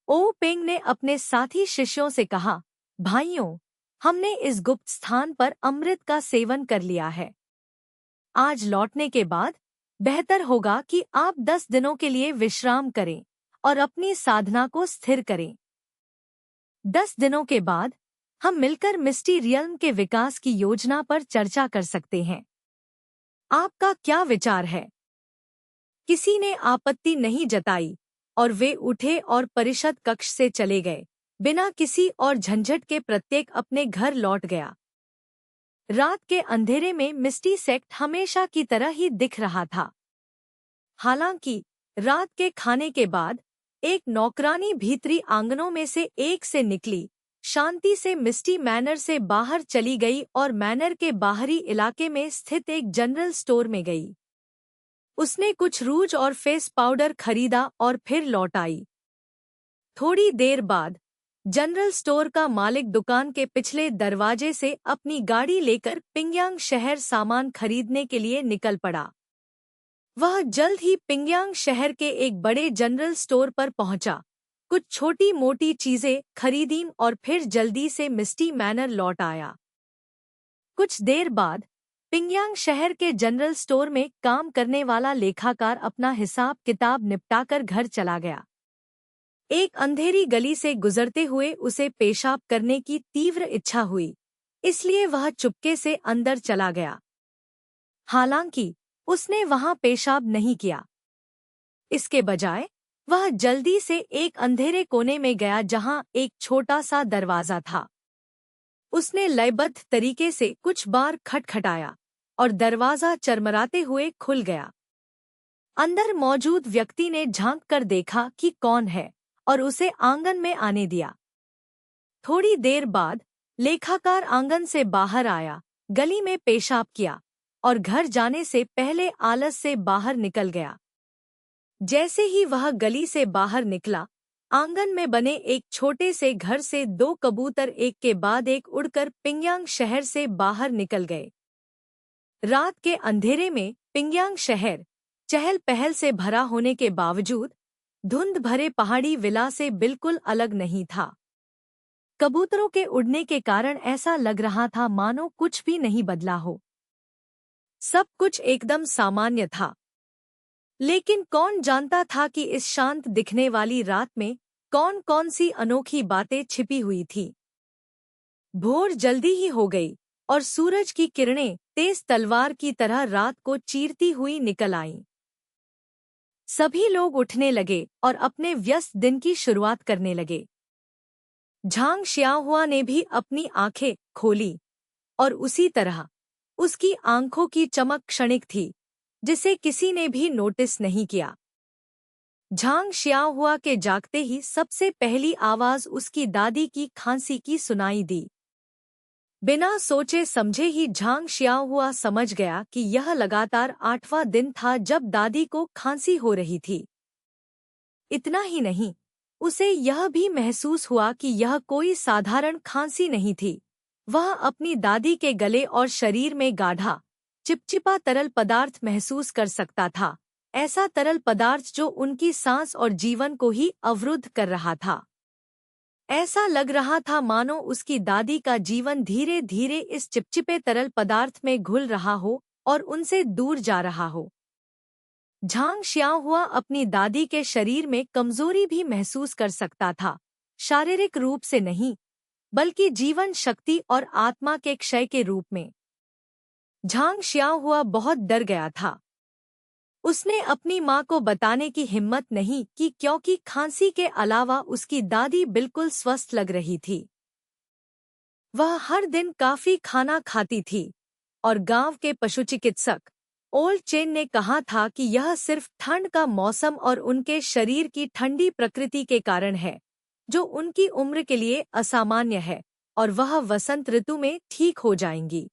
ओ पेंग ने अपने साथी शिष्यों से कहा, भाइयों, हमने इस गुप्त स्थान पर अमृत का सेवन कर लिया है। आज लौटने के बाद बेहतर होगा कि आप 10 दिनों के लिए विश्राम करें और अपनी साधना को स्थिर करें। 10 दिनों के बाद हम मिलकर मिस्टी रियल्म के विकास की योजना पर चर्चा कर सकते हैं। आपका क्या विचार है? किसी ने आपत्ति नहीं जताई और वे उठे और परिषद कक्ष से चले गए। बिना किसी और झंझट के प्रत्येक अपने घर लौट गया। रात के अंधेरे में मिस्टी सेक्ट हमेशा की तरह ही दिख रहा था। हालांकि रात के खाने के बाद एक नौकरानी भीतरी आंगनों में से एक से निकली, शांति से मिस्टी मैनर से बाहर चली गई और मैनर के बाहरी इलाके में स्थित एक जनरल स्टोर में गई। उसने कुछ रूज और फेस पाउडर खरीदा और फिर लौट आई। थोड़ी देर बाद जनरल स्टोर का मालिक दुकान के पिछले दरवाजे से अपनी गाड़ी लेकर पिंगयांग शहर सामान खरीदने के लिए निकल पड़ा। वह जल्द ही पिंगयांग शहर के एक बड़े जनरल स्टोर पर पहुंचा, कुछ छोटी मोटी चीजें खरीदीं और फिर जल्दी से मिस्टी मैनर लौट आया। कुछ देर बाद पिंगयांग शहर के जनरल स्टोर में काम करने वाला लेखाकार अपना हिसाब किताब निपटाकर घर चला गया। एक अंधेरी गली से गुजरते हुए उसे पेशाब करने की तीव्र इच्छा हुई, इसलिए वह चुपके से अंदर चला गया। हालांकि उसने वहां पेशाब नहीं किया। इसके बजाय वह जल्दी से एक अंधेरे कोने में गया जहां एक छोटा सा दरवाजा था। उसने लयबद्ध तरीके से कुछ बार खटखटाया और दरवाजा चरमराते हुए खुल गया। अंदर मौजूद व्यक्ति ने झांक कर देखा कि कौन है और उसे आंगन में आने दिया। थोड़ी देर बाद लेखाकार आंगन से बाहर आया, गली में पेशाब किया और घर जाने से पहले आलस से बाहर निकल गया। जैसे ही वह गली से बाहर निकला, आंगन में बने एक छोटे से घर से 2 कबूतर एक के बाद एक उड़कर पिंगयांग शहर से बाहर निकल गए। रात के अंधेरे में पिंगयांग शहर चहल पहल से भरा होने के बावजूद धुंध भरे पहाड़ी विला से बिल्कुल अलग नहीं था। कबूतरों के उड़ने के कारण ऐसा लग रहा था मानो कुछ भी नहीं बदला हो। सब कुछ एकदम सामान्य था। लेकिन कौन जानता था कि इस शांत दिखने वाली रात में कौन कौन सी अनोखी बातें छिपी हुई थी। भोर जल्दी ही हो गई और सूरज की किरणें तेज तलवार की तरह रात को चीरती हुई निकल आईं। सभी लोग उठने लगे और अपने व्यस्त दिन की शुरुआत करने लगे। झांग शियाहुआ ने भी अपनी आंखें खोली और उसी तरह उसकी आंखों की चमक क्षणिक थी, जिसे किसी ने भी नोटिस नहीं किया। झांग शियाहुआ के जागते ही सबसे पहली आवाज उसकी दादी की खांसी की सुनाई दी। बिना सोचे समझे ही झांग शियाहुआ समझ गया कि यह लगातार 8वां दिन था जब दादी को खांसी हो रही थी। इतना ही नहीं, उसे यह भी महसूस हुआ कि यह कोई साधारण खांसी नहीं थी। वह अपनी दादी के गले और शरीर में गाढ़ा, चिपचिपा तरल पदार्थ महसूस कर सकता था, ऐसा तरल पदार्थ जो उनकी सांस और जीवन को ही अवरुद्ध कर रहा था। ऐसा लग रहा था मानो उसकी दादी का जीवन धीरे धीरे इस चिपचिपे तरल पदार्थ में घुल रहा हो और उनसे दूर जा रहा हो। झांग शियाहुआ अपनी दादी के शरीर में कमजोरी भी महसूस कर सकता था, शारीरिक रूप से नहीं, बल्कि जीवन शक्ति और आत्मा के क्षय के रूप में। झांग शियाहुआ बहुत डर गया था। उसने अपनी माँ को बताने की हिम्मत नहीं की क्योंकि खांसी के अलावा उसकी दादी बिल्कुल स्वस्थ लग रही थी। वह हर दिन काफी खाना खाती थी और गांव के पशुचिकित्सक ओल्ड चेन ने कहा था कि यह सिर्फ ठंड का मौसम और उनके शरीर की ठंडी प्रकृति के कारण है, जो उनकी उम्र के लिए असामान्य है, और वह वसंत ऋतु में ठीक हो जाएंगी।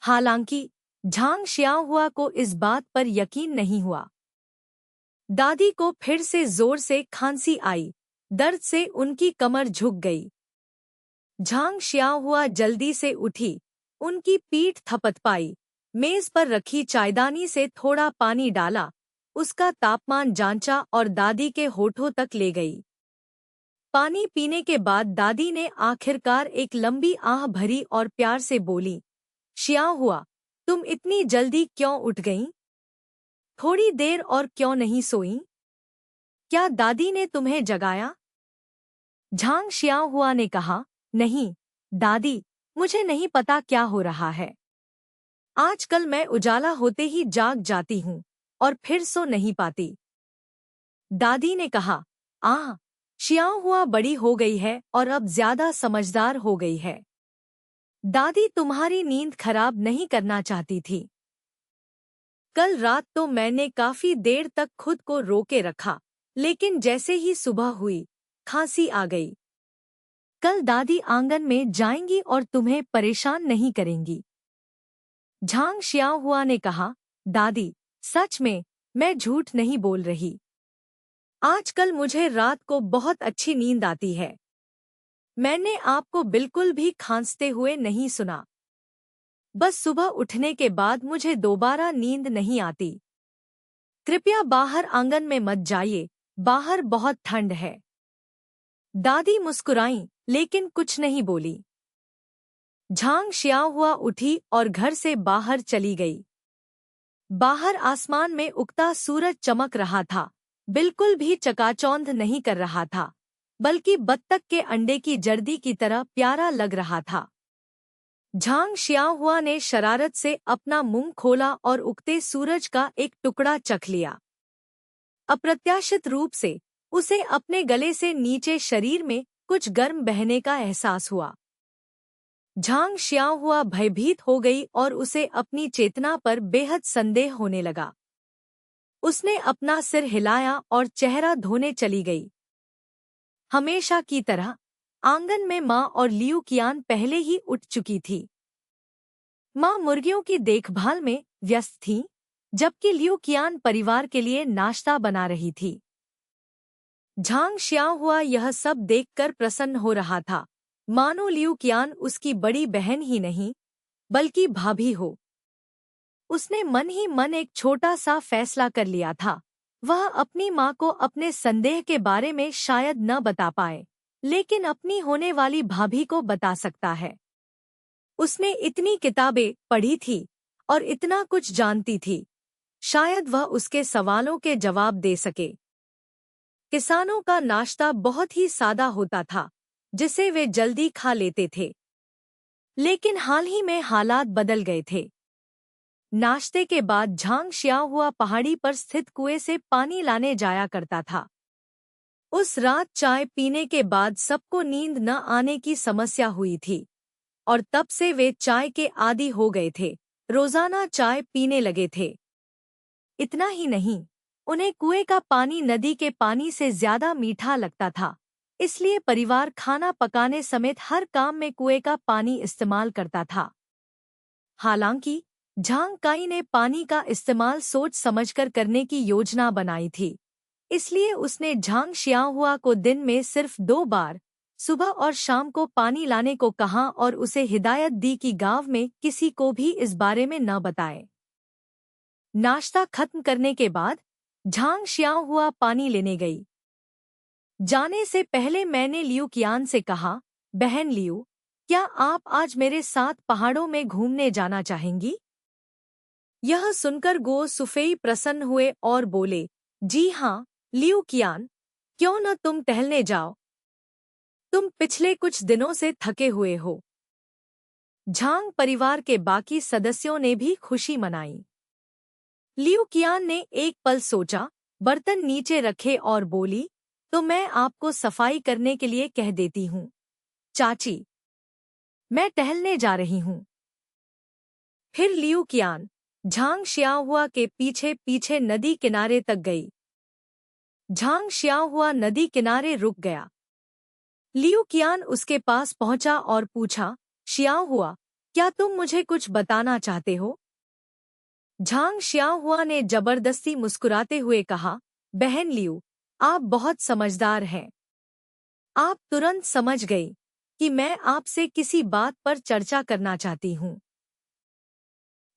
हालांकि झांग शियाहुआ को इस बात पर यकीन नहीं हुआ। दादी को फिर से जोर से खांसी आई। दर्द से उनकी कमर झुक गई। झांग शियाहुआ जल्दी से उठी, उनकी पीठ थपथपाई, मेज पर रखी चायदानी से थोड़ा पानी डाला, उसका तापमान जांचा और दादी के होठों तक ले गई। पानी पीने के बाद दादी ने आखिरकार एक लंबी आह भरी और प्यार से बोली, शियाहुआ, तुम इतनी जल्दी क्यों उठ गईं? थोड़ी देर और क्यों नहीं सोईं? क्या दादी ने तुम्हें जगाया? झांग शियाहुआ ने कहा, नहीं, दादी, मुझे नहीं पता क्या हो रहा है। आजकल मैं उजाला होते ही जाग जाती हूँ और फिर सो नहीं पाती। दादी ने कहा, शियाहुआ बड़ी हो गई है और अब ज्यादा समझदार हो गई है। दादी तुम्हारी नींद खराब नहीं करना चाहती थी। कल रात तो मैंने काफी देर तक खुद को रोके रखा, लेकिन जैसे ही सुबह हुई, खांसी आ गई। कल दादी आंगन में जाएंगी और तुम्हें परेशान नहीं करेंगी। झांग शियाहुआ ने कहा, दादी, सच में, मैं झूठ नहीं बोल रही। आजकल मुझे रात को बहुत अच्छी नींद आती है। मैंने आपको बिल्कुल भी खांसते हुए नहीं सुना। बस सुबह उठने के बाद मुझे दोबारा नींद नहीं आती। कृपया बाहर आंगन में मत जाइए, बाहर बहुत ठंड है। दादी मुस्कुराईं, लेकिन कुछ नहीं बोली। झांग शियाहुआ उठी और घर से बाहर चली गई। बाहर आसमान में उगता सूरज चमक रहा था, बिल्कुल भी चकाचौंध नहीं कर रहा था, बल्कि बत्तख के अंडे की जर्दी की तरह प्यारा लग रहा था। झांग शियाहुआ ने शरारत से अपना मुंह खोला और उगते सूरज का एक टुकड़ा चख लिया। अप्रत्याशित रूप से उसे अपने गले से नीचे शरीर में कुछ गर्म बहने का एहसास हुआ। झांग शियाहुआ भयभीत हो गई और उसे अपनी चेतना पर बेहद संदेह होने लगा। उसने अपना सिर हिलाया और चेहरा धोने चली गई। हमेशा की तरह आंगन में माँ और लियू कियान पहले ही उठ चुकी थी। माँ मुर्गियों की देखभाल में व्यस्त थी, जबकि लियू कियान परिवार के लिए नाश्ता बना रही थी। झांग शियाहुआ यह सब देखकर प्रसन्न हो रहा था, मानो लियू कियान उसकी बड़ी बहन ही नहीं, बल्कि भाभी हो। उसने मन ही मन एक छोटा सा फैसला कर लिया था। वह अपनी माँ को अपने संदेह के बारे में शायद न बता पाए, लेकिन अपनी होने वाली भाभी को बता सकता है। उसने इतनी किताबें पढ़ी थी और इतना कुछ जानती थी, शायद वह उसके सवालों के जवाब दे सके। किसानों का नाश्ता बहुत ही सादा होता था, जिसे वे जल्दी खा लेते थे। लेकिन हाल ही में हालात बदल गए थे। नाश्ते के बाद झांग शियाहुआ पहाड़ी पर स्थित कुएं से पानी लाने जाया करता था। उस रात चाय पीने के बाद सबको नींद न आने की समस्या हुई थी, और तब से वे चाय के आदी हो गए थे, रोजाना चाय पीने लगे थे। इतना ही नहीं, उन्हें कुएं का पानी नदी के पानी से ज्यादा मीठा लगता था, इसलिए परिवार खाना पकाने समेत हर काम में कुएं का पानी इस्तेमाल करता था। हालांकि झांग काई ने पानी का इस्तेमाल सोच समझकर करने की योजना बनाई थी, इसलिए उसने झांग शियाहुआ को दिन में सिर्फ 2 बार, सुबह और शाम को पानी लाने को कहा और उसे हिदायत दी कि गांव में किसी को भी इस बारे में न बताए। नाश्ता खत्म करने के बाद झांग शियाहुआ पानी लेने गई। जाने से पहले मैंने लियू कियान से कहा, बहन लियू, क्या आप आज मेरे साथ पहाड़ों में घूमने जाना चाहेंगी? यह सुनकर गो सुफेई प्रसन्न हुए और बोले, जी हाँ, लियू कियान, क्यों न तुम टहलने जाओ। तुम पिछले कुछ दिनों से थके हुए हो। झांग परिवार के बाकी सदस्यों ने भी खुशी मनाई। लियू कियान ने एक पल सोचा, बर्तन नीचे रखे और बोली, तो मैं आपको सफाई करने के लिए कह देती हूँ। चाची, मैं टहलने जा रही हूँ। फिर लियू कियान झांग शियाहुआ के पीछे पीछे नदी किनारे तक गई। झांग शियाहुआ नदी किनारे रुक गया। लियू कियान उसके पास पहुंचा और पूछा, शियाहुआ, क्या तुम मुझे कुछ बताना चाहते हो? झांग शियाहुआ ने जबरदस्ती मुस्कुराते हुए कहा, बहन लियू, आप बहुत समझदार हैं। आप तुरंत समझ गई कि मैं आपसे किसी बात पर चर्चा करना चाहती हूँ।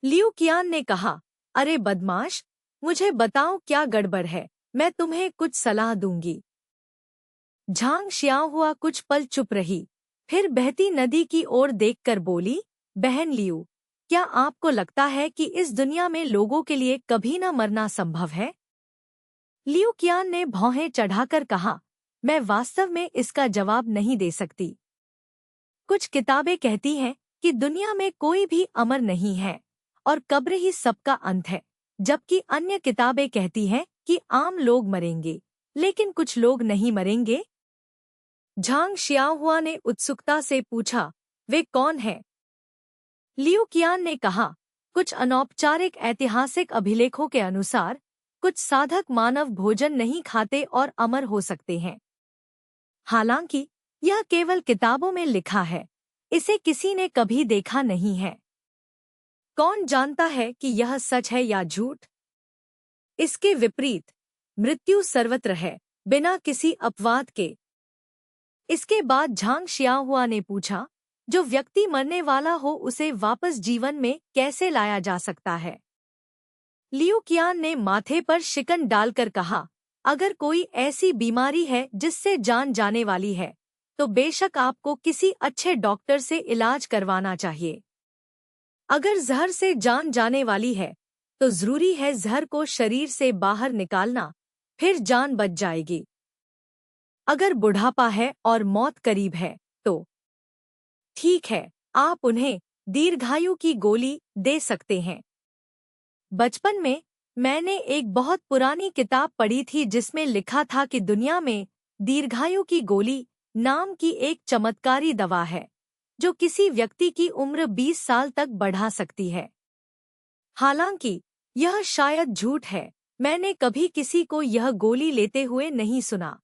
लियू कियान ने कहा, अरे बदमाश, मुझे बताओ क्या गड़बड़ है, मैं तुम्हें कुछ सलाह दूंगी। झांग शियाहुआ कुछ पल चुप रही, फिर बहती नदी की ओर देखकर बोली, बहन लियू, क्या आपको लगता है कि इस दुनिया में लोगों के लिए कभी न मरना संभव है? लियू कियान ने भौहें चढ़ाकर कहा, मैं वास्तव में इसका जवाब नहीं दे सकती। कुछ किताबें कहती हैं कि दुनिया में कोई भी अमर नहीं है और कब्र ही सबका अंत है, जबकि अन्य किताबें कहती हैं कि आम लोग मरेंगे, लेकिन कुछ लोग नहीं मरेंगे। झांग शियाहुआ ने उत्सुकता से पूछा, वे कौन है? लियू कियान ने कहा, कुछ अनौपचारिक ऐतिहासिक अभिलेखों के अनुसार कुछ साधक मानव भोजन नहीं खाते और अमर हो सकते हैं। हालांकि यह केवल किताबों में लिखा है, इसे किसी ने कभी देखा नहीं है। कौन जानता है कि यह सच है या झूठ? इसके विपरीत, मृत्यु सर्वत्र है, बिना किसी अपवाद के। इसके बाद झांग शियाहुआ ने पूछा, जो व्यक्ति मरने वाला हो उसे वापस जीवन में कैसे लाया जा सकता है? लियू कियान ने माथे पर शिकन डालकर कहा, अगर कोई ऐसी बीमारी है जिससे जान जाने वाली है, तो बेशक आपको किसी अच्छे डॉक्टर से इलाज करवाना चाहिए। अगर जहर से जान जाने वाली है, तो जरूरी है जहर को शरीर से बाहर निकालना, फिर जान बच जाएगी। अगर बुढ़ापा है और मौत करीब है, तो ठीक है, आप उन्हें दीर्घायु की गोली दे सकते हैं। बचपन में मैंने एक बहुत पुरानी किताब पढ़ी थी जिसमें लिखा था कि दुनिया में दीर्घायु की गोली नाम की एक चमत्कारी दवा है, जो किसी व्यक्ति की उम्र 20 साल तक बढ़ा सकती है। हालांकि यह शायद झूठ है, मैंने कभी किसी को यह गोली लेते हुए नहीं सुना।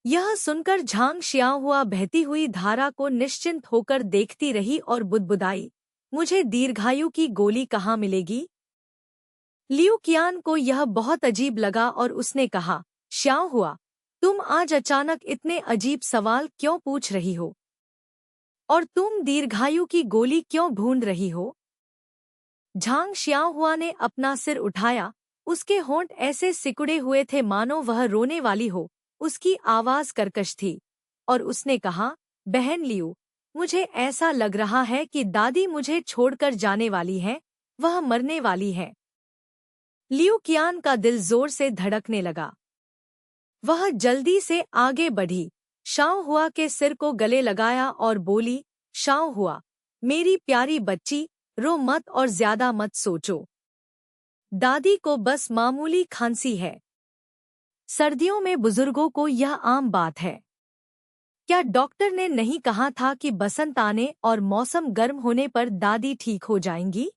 यह सुनकर झांग शियाहुआ बहती हुई धारा को निश्चिंत होकर देखती रही और बुदबुदाई, मुझे दीर्घायु की गोली कहाँ मिलेगी? लियू कियान को यह बहुत अजीब लगा और उसने कहा, शियाहुआ, तुम आज अचानक इतने अजीब सवाल क्यों पूछ रही हो? और तुम दीर्घायु की गोली क्यों ढूंढ रही हो? झांग शियाहुआ ने अपना सिर उठाया, उसके होंठ ऐसे सिकुड़े हुए थे मानो वह रोने वाली हो, उसकी आवाज कर्कश थी, और उसने कहा, बहन लियू, मुझे ऐसा लग रहा है कि दादी मुझे छोड़कर जाने वाली है, वह मरने वाली है। लियू कियान का दिल जोर से धड़कने लगा। वह जल्दी से आगे बढ़ी, शाओहुआ के सिर को गले लगाया और बोली, शाओहुआ, मेरी प्यारी बच्ची, रो मत और ज्यादा मत सोचो। दादी को बस मामूली खांसी है। सर्दियों में बुजुर्गों को यह आम बात है। क्या डॉक्टर ने नहीं कहा था कि बसंत आने और मौसम गर्म होने पर दादी ठीक हो जाएंगी?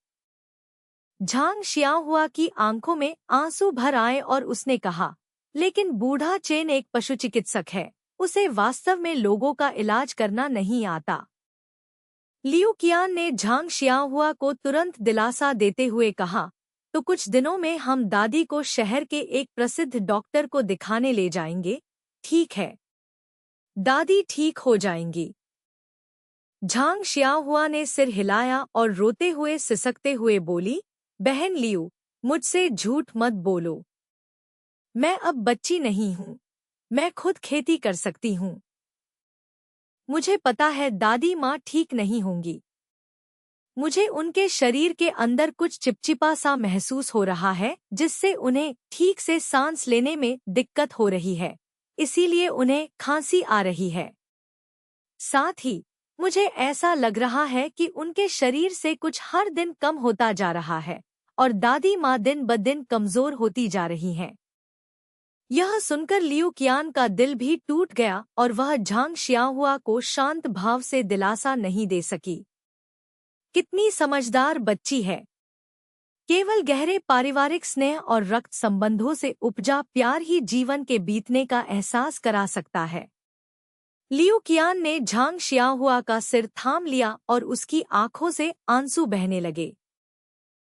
झांग शियाहुआ की आंखों में आंसू भर आए और उसने कहा, लेकिन बूढ़ा चेन एक पशु चिकित्सक है, उसे वास्तव में लोगों का इलाज करना नहीं आता। लियू कियान ने झांग शियाहुआ को तुरंत दिलासा देते हुए कहा, तो कुछ दिनों में हम दादी को शहर के एक प्रसिद्ध डॉक्टर को दिखाने ले जाएंगे, ठीक है? दादी ठीक हो जाएंगी। झांग शियाहुआ ने सिर हिलाया और रोते हुए सिसकते हुए बोली, बहन लियू, मुझसे झूठ मत बोलो। मैं अब बच्ची नहीं हूँ, मैं खुद खेती कर सकती हूँ। मुझे पता है दादी माँ ठीक नहीं होंगी। मुझे उनके शरीर के अंदर कुछ चिपचिपा सा महसूस हो रहा है, जिससे उन्हें ठीक से सांस लेने में दिक्कत हो रही है, इसीलिए उन्हें खांसी आ रही है। साथ ही मुझे ऐसा लग रहा है कि उनके शरीर से कुछ हर दिन कम होता जा रहा है और दादी माँ दिन ब दिन कमजोर होती जा रही हैं। यह सुनकर लियू कियान का दिल भी टूट गया और वह झांग शियाहुआ को शांत भाव से दिलासा नहीं दे सकी। कितनी समझदार बच्ची है। केवल गहरे पारिवारिक स्नेह और रक्त संबंधों से उपजा प्यार ही जीवन के बीतने का एहसास करा सकता है। लियू कियान ने झांग शियाहुआ का सिर थाम लिया और उसकी आंखों से आंसू बहने लगे।